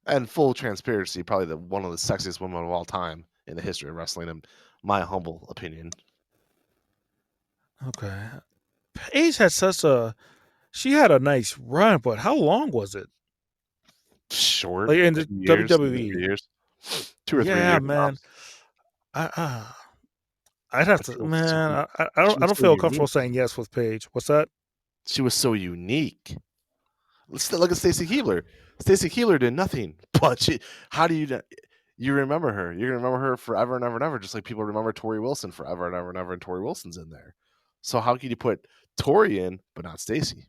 [SPEAKER 3] And full transparency, probably one of the sexiest women of all time in the history of wrestling, in my humble opinion.
[SPEAKER 2] Okay. Paige had she had a nice run, but how long was it?
[SPEAKER 3] Short,
[SPEAKER 2] Like in the
[SPEAKER 3] 2 years, 2
[SPEAKER 2] WWE.
[SPEAKER 3] 3 years, 2 or 3
[SPEAKER 2] Yeah,
[SPEAKER 3] years.
[SPEAKER 2] man. I'd have to,
[SPEAKER 3] She was
[SPEAKER 2] man. I
[SPEAKER 3] she was
[SPEAKER 2] don't
[SPEAKER 3] so
[SPEAKER 2] feel comfortable
[SPEAKER 3] unique.
[SPEAKER 2] saying yes with Paige. What's that?
[SPEAKER 3] She was so unique. Let's look at Stacy Keibler. Stacy Keibler did nothing, but how do you remember her? You're gonna remember her forever and ever and ever, just like people remember Tori Wilson forever and ever and ever, and Tori Wilson's in there. So how can you put Tori in but not Stacy?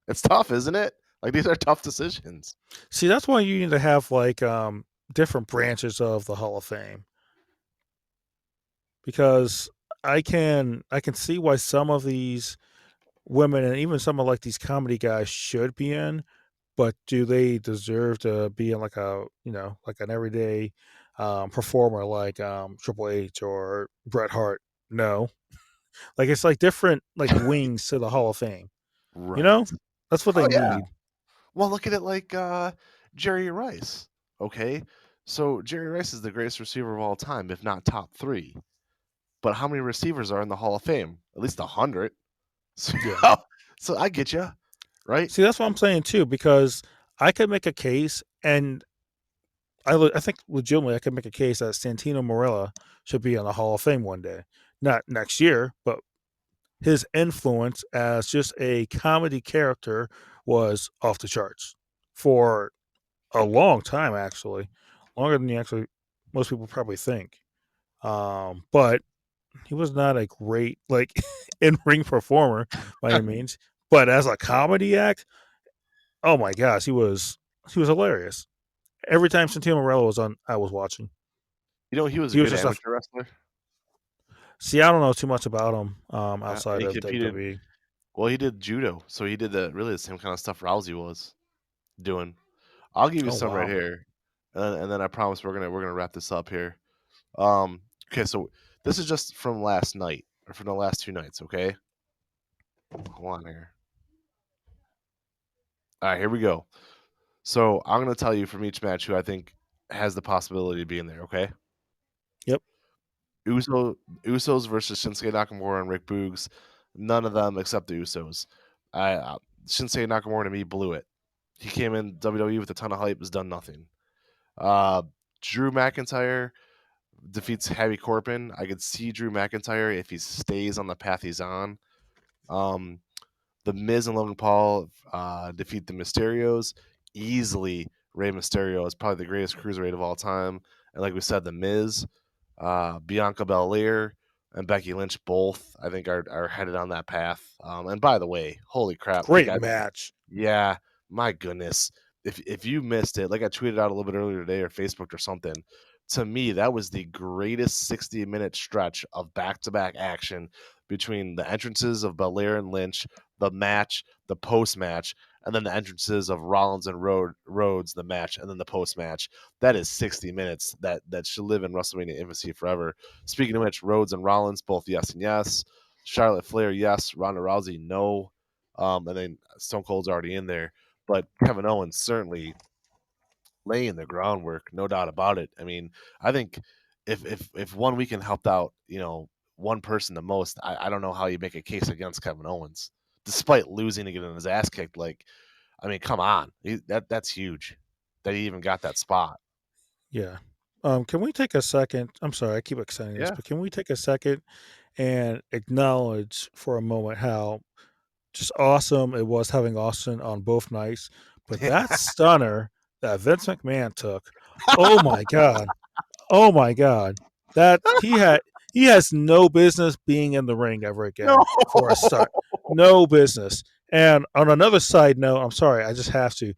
[SPEAKER 3] It's tough, isn't it? Like these are tough decisions.
[SPEAKER 2] See, that's why you need to have like different branches of the Hall of Fame. Because I can see why some of these women and even some of like these comedy guys should be in, but do they deserve to be in like like an everyday performer like Triple H or Bret Hart? No. Like it's like different like wings to the Hall of Fame. You
[SPEAKER 3] Right.
[SPEAKER 2] know? That's what
[SPEAKER 3] Oh
[SPEAKER 2] they
[SPEAKER 3] yeah.
[SPEAKER 2] need.
[SPEAKER 3] Well, look at it like Jerry Rice. Okay. So Jerry Rice is the greatest receiver of all time, if not top 3. But how many receivers are in the Hall of Fame? At least 100. So,
[SPEAKER 2] Yeah.
[SPEAKER 3] so I get you, right?
[SPEAKER 2] See, that's what I'm saying too, because I could make a case, and I think legitimately I could make a case that Santino Marella should be in the Hall of Fame one day. Not next year, but his influence as just a comedy character was off the charts for a long time, actually, longer than most people probably think. But he was not a great like in ring performer by any means. But as a comedy act, oh my gosh, he was hilarious. Every time Santino Marella was on, I was watching.
[SPEAKER 3] He was a
[SPEAKER 2] He was
[SPEAKER 3] good
[SPEAKER 2] just a
[SPEAKER 3] amateur wrestler.
[SPEAKER 2] see. I don't know too much about him
[SPEAKER 3] And
[SPEAKER 2] outside
[SPEAKER 3] he
[SPEAKER 2] of
[SPEAKER 3] competed.
[SPEAKER 2] WWE.
[SPEAKER 3] Well, he did judo, so he did the same kind of stuff Rousey was doing. I'll give you
[SPEAKER 2] Oh
[SPEAKER 3] some right
[SPEAKER 2] wow.
[SPEAKER 3] here, and then I promise we're gonna wrap this up here. Okay, so this is just from last night or from the last 2 nights. Okay, hold on here. All right, here we go. So I'm gonna tell you from each match who I think has the possibility of being there. Okay.
[SPEAKER 2] Yep.
[SPEAKER 3] Usos versus Shinsuke Nakamura and Rick Boogs. None of them except the Usos. Shinsuke Nakamura to me blew it. He came in WWE with a ton of hype, has done nothing. Drew McIntyre defeats Happy Corbin. I could see Drew McIntyre if he stays on the path he's on. The Miz and Logan Paul defeat the Mysterios easily. Rey Mysterio is probably the greatest cruiserweight of all time, and like we said, the Miz, Bianca Belair, and Becky Lynch both I think are headed on that path. And by the way, holy crap!
[SPEAKER 2] Great match.
[SPEAKER 3] Yeah, my goodness. If you missed it, like I tweeted out a little bit earlier today or Facebook or something, to me that was the greatest 60-minute stretch of back-to-back action between the entrances of Belair and Lynch, the match, the post-match, and then the entrances of Rollins and Rhodes, the match, and then the post-match. That is 60 minutes that should live in WrestleMania infancy forever. Speaking of which, Rhodes and Rollins both yes and yes. Charlotte Flair yes. Ronda Rousey no. And then Stone Cold's already in there. But Kevin Owens certainly laying the groundwork, no doubt about it. I mean, I think if one weekend helped out, one person the most, I don't know how you make a case against Kevin Owens, despite losing and getting his ass kicked. Like, I mean, come on, that's huge that he even got that spot.
[SPEAKER 2] Yeah. Can we take a second? I'm sorry, I keep extending this,
[SPEAKER 3] Yeah.
[SPEAKER 2] but can we take a second and acknowledge for a moment how just awesome it was having Austin on both nights? But that stunner that Vince McMahon took, oh my god, oh my god, that he has no business being in the ring ever again for a start, no business. And on another side note, I'm sorry, I just have to.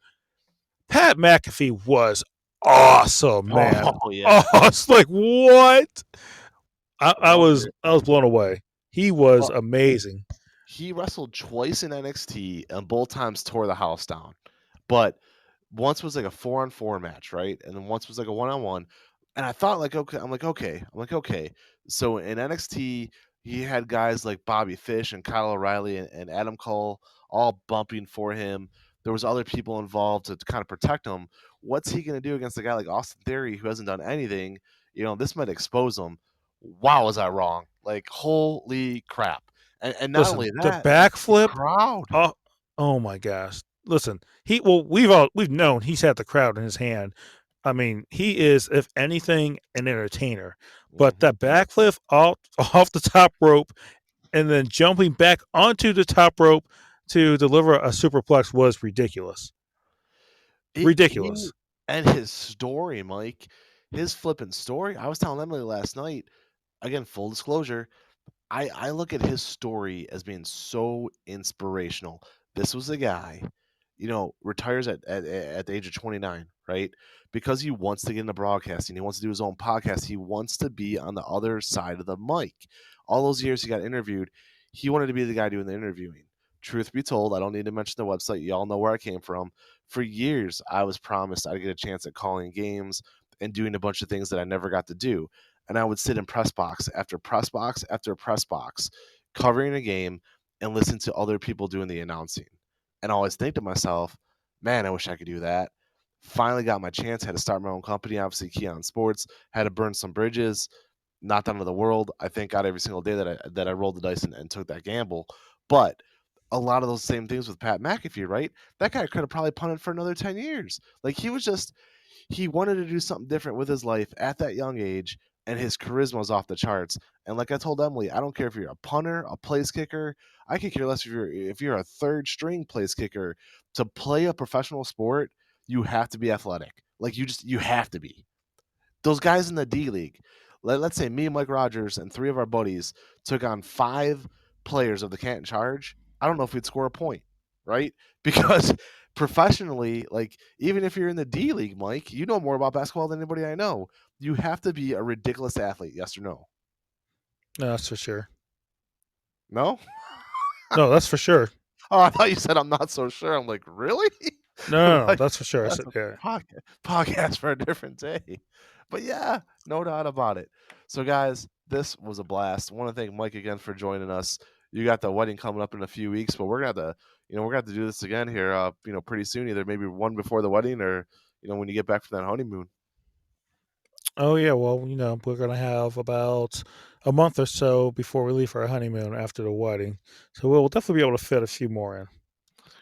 [SPEAKER 2] Pat McAfee was awesome, man.
[SPEAKER 3] Oh yeah.
[SPEAKER 2] Oh, it's like what? I
[SPEAKER 3] Oh,
[SPEAKER 2] was blown away. He was
[SPEAKER 3] well,
[SPEAKER 2] amazing.
[SPEAKER 3] he wrestled twice in NXT and both times tore the house down. But once was like a 4-on-4 match, right? And then once was like a 1-on-1. And I thought like okay. So in NXT, he had guys like Bobby Fish and Kyle O'Reilly and Adam Cole all bumping for him. There was other people involved to kind of protect him. What's he going to do against a guy like Austin Theory who hasn't done anything? This might expose him. Wow, was I wrong? Like holy crap! And not
[SPEAKER 2] Listen,
[SPEAKER 3] only
[SPEAKER 2] the
[SPEAKER 3] that, the
[SPEAKER 2] backflip.
[SPEAKER 3] crowd.
[SPEAKER 2] Oh my gosh! Listen, we've known he's had the crowd in his hand. I mean, he is, if anything, an entertainer. But that backflip off the top rope and then jumping back onto the top rope to deliver a superplex was ridiculous. Ridiculous.
[SPEAKER 3] And his story, Mike, his flipping story. I was telling Emily last night. Again, full disclosure, I look at his story as being so inspirational. This was a guy, retires at the age of 29, right? Because he wants to get into broadcasting. He wants to do his own podcast. He wants to be on the other side of the mic. All those years he got interviewed, he wanted to be the guy doing the interviewing. Truth be told, I don't need to mention the website. Y'all know where I came from. For years, I was promised I'd get a chance at calling games and doing a bunch of things that I never got to do. And I would sit in press box after press box after press box, covering a game and listen to other people doing the announcing. And I always think to myself, man, I wish I could do that. Finally got my chance, had to start my own company, obviously Keon Sports, had to burn some bridges, not the end of the world. I thank God every single day that I rolled the dice and took that gamble. But a lot of those same things with Pat McAfee, right? That guy could have probably punted for another 10 years. Like he wanted to do something different with his life at that young age, and his charisma was off the charts. And like I told Emily, I don't care if you're a punter, a place kicker. I could care less if you're a third string place kicker. To play a professional sport, you have to be athletic. Like you have to be. Those guys in the D League, let's say me and Mike Rogers and 3 of our buddies took on 5 players of the Canton Charge. I don't know if we'd score a point, right? Because professionally, like even if you're in the D League, Mike, you know more about basketball than anybody I know. You have to be a ridiculous athlete, yes or no?
[SPEAKER 2] No, that's for sure.
[SPEAKER 3] No?
[SPEAKER 2] No, that's for sure.
[SPEAKER 3] Oh, I thought you said I'm not so sure. I'm like, really?
[SPEAKER 2] No,
[SPEAKER 3] Like,
[SPEAKER 2] that's for sure.
[SPEAKER 3] that's a
[SPEAKER 2] Yeah.
[SPEAKER 3] podcast for a different day. But yeah, no doubt about it. So guys, this was a blast. I want to thank Mike again for joining us. You got the wedding coming up in a few weeks, but we're gonna have to do this again here, pretty soon. Either maybe one before the wedding or when you get back from that honeymoon.
[SPEAKER 2] Oh yeah, well, we're gonna have about a month or so before we leave for our honeymoon after the wedding, so we'll definitely be able to fit a few more in.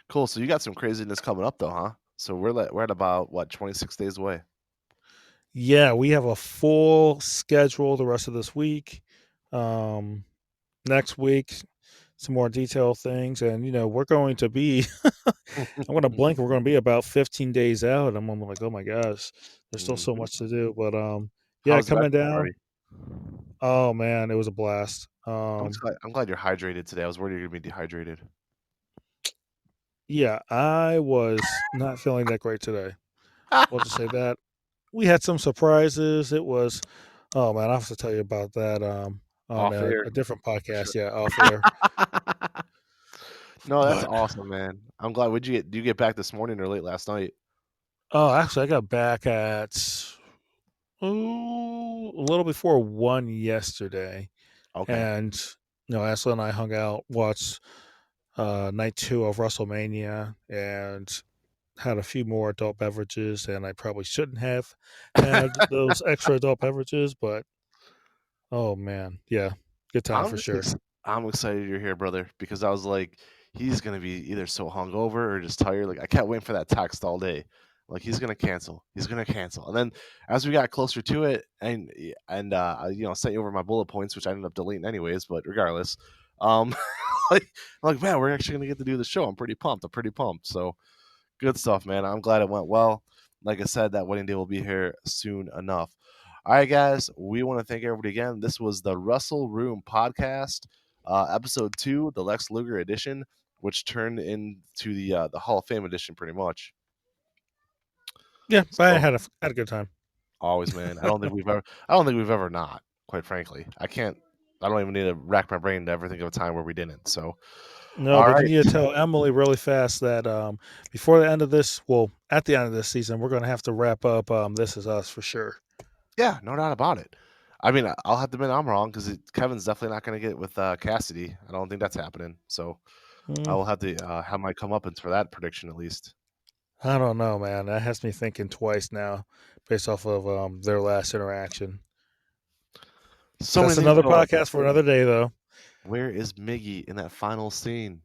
[SPEAKER 3] Cool. So you got some craziness coming up though, huh? So we're at about what 26 days away.
[SPEAKER 2] Yeah, we have a full schedule the rest of this week. Um, Next week, some more detailed things, and we're going to be. I'm gonna blink. We're gonna be about 15 days out. I'm like, oh my gosh, there's still so
[SPEAKER 3] Mhm.
[SPEAKER 2] much to do. But
[SPEAKER 3] How
[SPEAKER 2] yeah,
[SPEAKER 3] was the
[SPEAKER 2] coming
[SPEAKER 3] bachelor
[SPEAKER 2] down.
[SPEAKER 3] party?
[SPEAKER 2] Oh man, it was a blast.
[SPEAKER 3] I'm glad you're hydrated today. I was worried you're gonna be dehydrated.
[SPEAKER 2] Yeah, I was not feeling that great today. We'll just say that. We had some surprises. It was, oh man, I have to tell you about that on
[SPEAKER 3] Off air
[SPEAKER 2] a different
[SPEAKER 3] for sure.
[SPEAKER 2] podcast. Yeah, off air.
[SPEAKER 3] No, that's
[SPEAKER 2] But
[SPEAKER 3] awesome, man. I'm glad. Do you get back this morning or late last night?
[SPEAKER 2] oh, actually, I got back at a little before 1 yesterday,
[SPEAKER 3] Okay.
[SPEAKER 2] and Ashley and I hung out, watched night 2 of WrestleMania, and had a few more adult beverages, and I probably shouldn't have had those extra adult beverages, but oh man, yeah, good time
[SPEAKER 3] I'm
[SPEAKER 2] for
[SPEAKER 3] just
[SPEAKER 2] sure.
[SPEAKER 3] I'm excited you're here, brother, because I was like, he's gonna be either so hungover or just tired. Like I kept waiting for that text all day. Like he's gonna cancel. He's gonna cancel. And then as we got closer to it, and I sent you over my bullet points, which I ended up deleting anyways. But regardless, um, like I'm like, man, we're actually gonna get to do the show. I'm pretty pumped. I'm pretty pumped. So good stuff, man. I'm glad it went well. Like I said, that wedding day will be here soon enough. All right, guys, we want to thank everybody again. This was the Wrestle Room podcast, episode 2, the Lex Luger edition, which turned into the Hall of Fame edition, pretty much.
[SPEAKER 2] Yeah, but I
[SPEAKER 3] So
[SPEAKER 2] had a good time.
[SPEAKER 3] always, man. I don't think we've ever not. Quite frankly, I can't. I don't even need to rack my brain to ever think of a time where we didn't. So,
[SPEAKER 2] No,
[SPEAKER 3] all
[SPEAKER 2] but you
[SPEAKER 3] right.
[SPEAKER 2] need to tell Emily really fast that before the end of this, well, at the end of this season, we're going to have to wrap up This Is Us for sure.
[SPEAKER 3] Yeah, no doubt about it. I mean, I'll have to admit I'm wrong because Kevin's definitely not going to get with Cassidy. I don't think that's happening. So I
[SPEAKER 2] Mm,
[SPEAKER 3] will have to have my comeuppance for that prediction at least.
[SPEAKER 2] I don't know, man. That has me thinking twice now, based off of their last interaction.
[SPEAKER 3] So many
[SPEAKER 2] That's
[SPEAKER 3] things
[SPEAKER 2] another
[SPEAKER 3] go.
[SPEAKER 2] podcast for another day, though.
[SPEAKER 3] Where is Miggy in that final scene?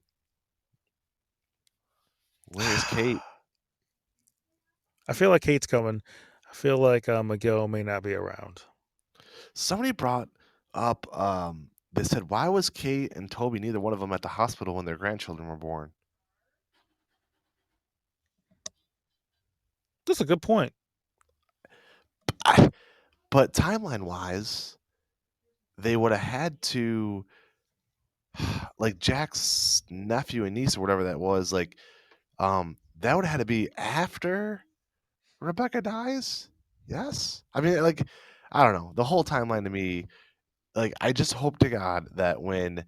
[SPEAKER 3] Where is Kate?
[SPEAKER 2] I feel like Kate's coming. I feel like Miguel may not be around.
[SPEAKER 3] Somebody brought up. They said, why was Kate and Toby neither one of them at the hospital when their grandchildren were born?
[SPEAKER 2] That's a good point.
[SPEAKER 3] But timeline wise, they would have had to, like Jack's nephew and niece or whatever that was, like that would have had to be after Rebecca dies. Yes, I mean, like, I don't know. The whole timeline to me, like, I just hope to God that when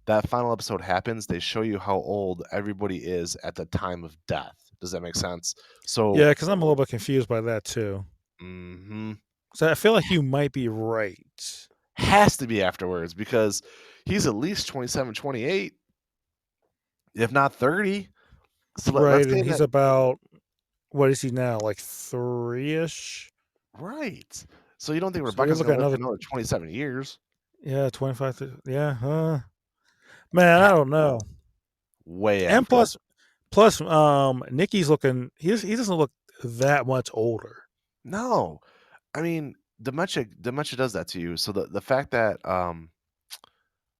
[SPEAKER 3] that final episode happens, they show you how old everybody is at the time of death. Does that make sense? So,
[SPEAKER 2] Yeah, because I'm a little bit confused by that too.
[SPEAKER 3] mhm,
[SPEAKER 2] So I feel like you might be right.
[SPEAKER 3] has to be afterwards because he's at least 27, 28, if not 30. So
[SPEAKER 2] Right,
[SPEAKER 3] let's
[SPEAKER 2] and
[SPEAKER 3] say
[SPEAKER 2] he's
[SPEAKER 3] that,
[SPEAKER 2] about what is he now? Like 3-ish?
[SPEAKER 3] right. So you don't think
[SPEAKER 2] So you're
[SPEAKER 3] Rebecca's
[SPEAKER 2] looking
[SPEAKER 3] going
[SPEAKER 2] at
[SPEAKER 3] to live for
[SPEAKER 2] another,
[SPEAKER 3] another 27 years?
[SPEAKER 2] yeah, 25 yeah, man, I
[SPEAKER 3] Ha-
[SPEAKER 2] don't know.
[SPEAKER 3] Way
[SPEAKER 2] And
[SPEAKER 3] after.
[SPEAKER 2] plus Nikki's looking he doesn't look that much older.
[SPEAKER 3] No. I mean, dementia does that to you. So the fact that oh,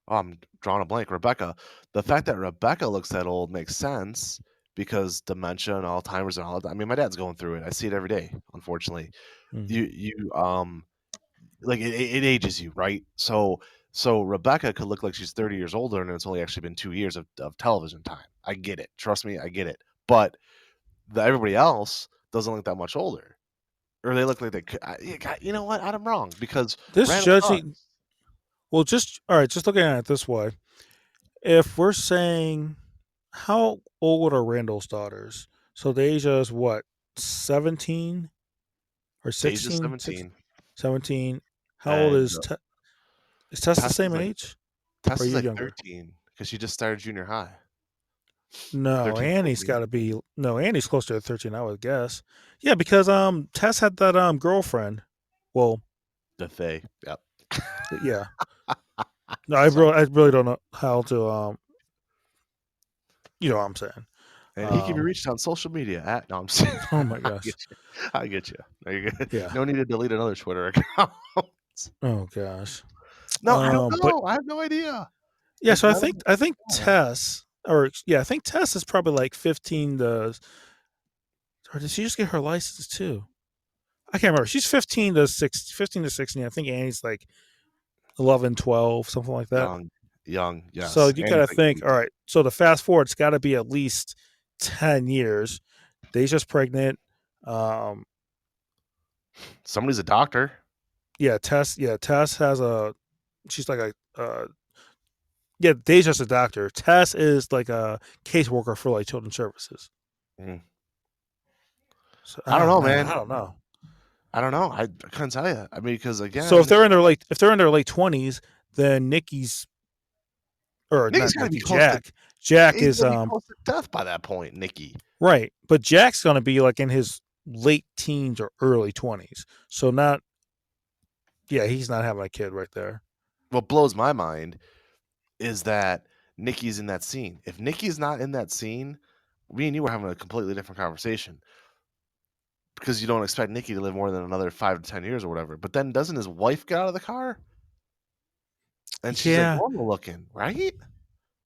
[SPEAKER 3] I'm drawing a blank, Rebecca. The fact that Rebecca looks that old makes sense because dementia and Alzheimer's and all that. I mean, my dad's going through it. I see it every day, unfortunately.
[SPEAKER 2] Mm.
[SPEAKER 3] You like it ages you, right? So Rebecca could look like she's 30 years older and it's only actually been 2 years of television time. I get it. Trust me, I get it. But everybody else doesn't look that much older. Or they look like they could. You know what? I'm wrong because
[SPEAKER 2] This
[SPEAKER 3] Randall does.
[SPEAKER 2] judging well just all right, just looking at it this way. If we're saying how old are Randall's daughters? So Deja's what, 17 or
[SPEAKER 3] Deja's
[SPEAKER 2] 16?
[SPEAKER 3] 17,
[SPEAKER 2] 17. How old
[SPEAKER 3] and
[SPEAKER 2] is is Tess the same
[SPEAKER 3] Tessa's like
[SPEAKER 2] age? Or are
[SPEAKER 3] Tessa's
[SPEAKER 2] you
[SPEAKER 3] like
[SPEAKER 2] younger?
[SPEAKER 3] 13 because she just started junior high.
[SPEAKER 2] No,
[SPEAKER 3] 13,
[SPEAKER 2] Annie's
[SPEAKER 3] 14.
[SPEAKER 2] got to be no, Annie's closer to 13, I would guess. Yeah, because Tess had that girlfriend. Well,
[SPEAKER 3] The they. Yep.
[SPEAKER 2] Yeah. No, I really don't know how to. You know what I'm saying.
[SPEAKER 3] And he can be reached on social media at. No, I'm saying.
[SPEAKER 2] Oh my gosh.
[SPEAKER 3] I get you. No, you're good.
[SPEAKER 2] Yeah.
[SPEAKER 3] No need to delete another Twitter account.
[SPEAKER 2] Oh gosh.
[SPEAKER 3] No, I don't know.
[SPEAKER 2] But
[SPEAKER 3] I have no idea.
[SPEAKER 2] yeah,
[SPEAKER 3] Like,
[SPEAKER 2] so I
[SPEAKER 3] none of
[SPEAKER 2] think
[SPEAKER 3] them-
[SPEAKER 2] Tess, I think Tess is probably like 15 to, or did she just get her license too? I can't remember. She's 15 to 16. I think Annie's like 11, 12, something like that.
[SPEAKER 3] young, yes.
[SPEAKER 2] So you
[SPEAKER 3] And
[SPEAKER 2] gotta
[SPEAKER 3] like,
[SPEAKER 2] think, all right. So the fast forward, it's got to be at least 10 years. Deja's pregnant.
[SPEAKER 3] somebody's a doctor.
[SPEAKER 2] Yeah, Tess. Yeah, Tess has a. She's like a. Yeah, Deja's a doctor. Tess is like a caseworker for like children's services.
[SPEAKER 3] Mhm.
[SPEAKER 2] So,
[SPEAKER 3] I don't know, man.
[SPEAKER 2] I don't know.
[SPEAKER 3] I don't know. I couldn't tell you. I mean, because again,
[SPEAKER 2] So if they're in their late 20s, then Nikki's or
[SPEAKER 3] Nikki's
[SPEAKER 2] not
[SPEAKER 3] gotta be
[SPEAKER 2] Nikki,
[SPEAKER 3] close to-
[SPEAKER 2] Jack. Jack
[SPEAKER 3] he's
[SPEAKER 2] is
[SPEAKER 3] gonna be close to death by that point, Nikki.
[SPEAKER 2] right, but Jack's gonna be like in his late teens or early 20s. So not. Yeah, he's not having a kid right there.
[SPEAKER 3] What blows my mind is that Nikki's in that scene. If Nikki's not in that scene, me and you were having a completely different conversation. Because you don't expect Nikki to live more than another 5 to 10 years or whatever. But then doesn't his wife get out of the car? And she's
[SPEAKER 2] Yeah.
[SPEAKER 3] like normal looking, right?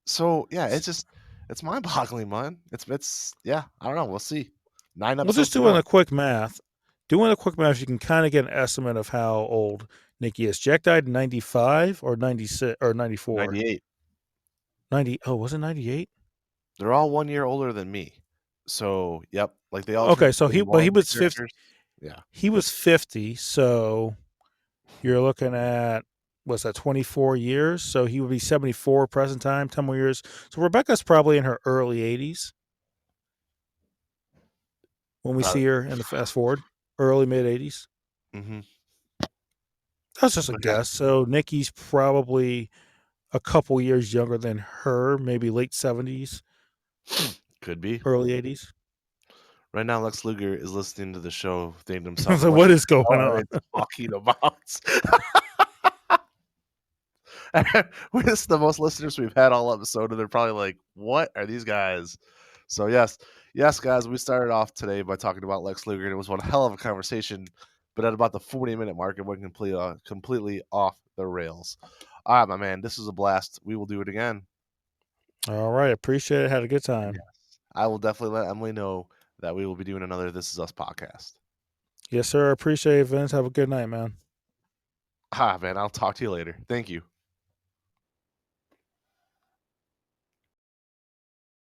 [SPEAKER 3] So yeah, it's mind-boggling, man. It's yeah, I don't know. We'll see. 9
[SPEAKER 2] We'll
[SPEAKER 3] episodes.
[SPEAKER 2] just doing a quick math. Doing a quick math, you can kind of get an estimate of how old Nikki is. Jack died in 95 or 96 or 94.
[SPEAKER 3] 98.
[SPEAKER 2] 90. Oh, was it 98?
[SPEAKER 3] They're all 1 year older than me. So yep, like they all.
[SPEAKER 2] Okay,
[SPEAKER 3] turned
[SPEAKER 2] so he
[SPEAKER 3] 21,
[SPEAKER 2] was
[SPEAKER 3] the
[SPEAKER 2] 50.
[SPEAKER 3] characters. Yeah.
[SPEAKER 2] He was 50, so you're looking at what's that, 24 years? So he would be 74 present time, 10 more years. So Rebecca's probably in her early 80s when we see her in the fast forward, early mid 80s.
[SPEAKER 3] Mm-hmm.
[SPEAKER 2] That's just a
[SPEAKER 3] Okay.
[SPEAKER 2] guess. So Nikki's probably a couple years younger than her, maybe late 70s,
[SPEAKER 3] Could be.
[SPEAKER 2] early 80s.
[SPEAKER 3] Right now, Lex Luger is listening to the show, thinking to himself,
[SPEAKER 2] So what is going
[SPEAKER 3] are
[SPEAKER 2] on?
[SPEAKER 3] they talking about? This is the most listeners we've had all episode, and they're probably like, "What are these guys?" So yes, guys, we started off today by talking about Lex Luger, and it was one hell of a conversation. But at about the 40-minute mark, it went completely off the rails. All right, my man, this was a blast. We will do it again.
[SPEAKER 2] All right, appreciate it. Had a good time.
[SPEAKER 3] Yes. I will definitely let Emily know that we will be doing another This Is Us podcast.
[SPEAKER 2] Yes, sir. Appreciate it, Vince. Have a good night, man.
[SPEAKER 3] Man, I'll talk to you later. Thank you.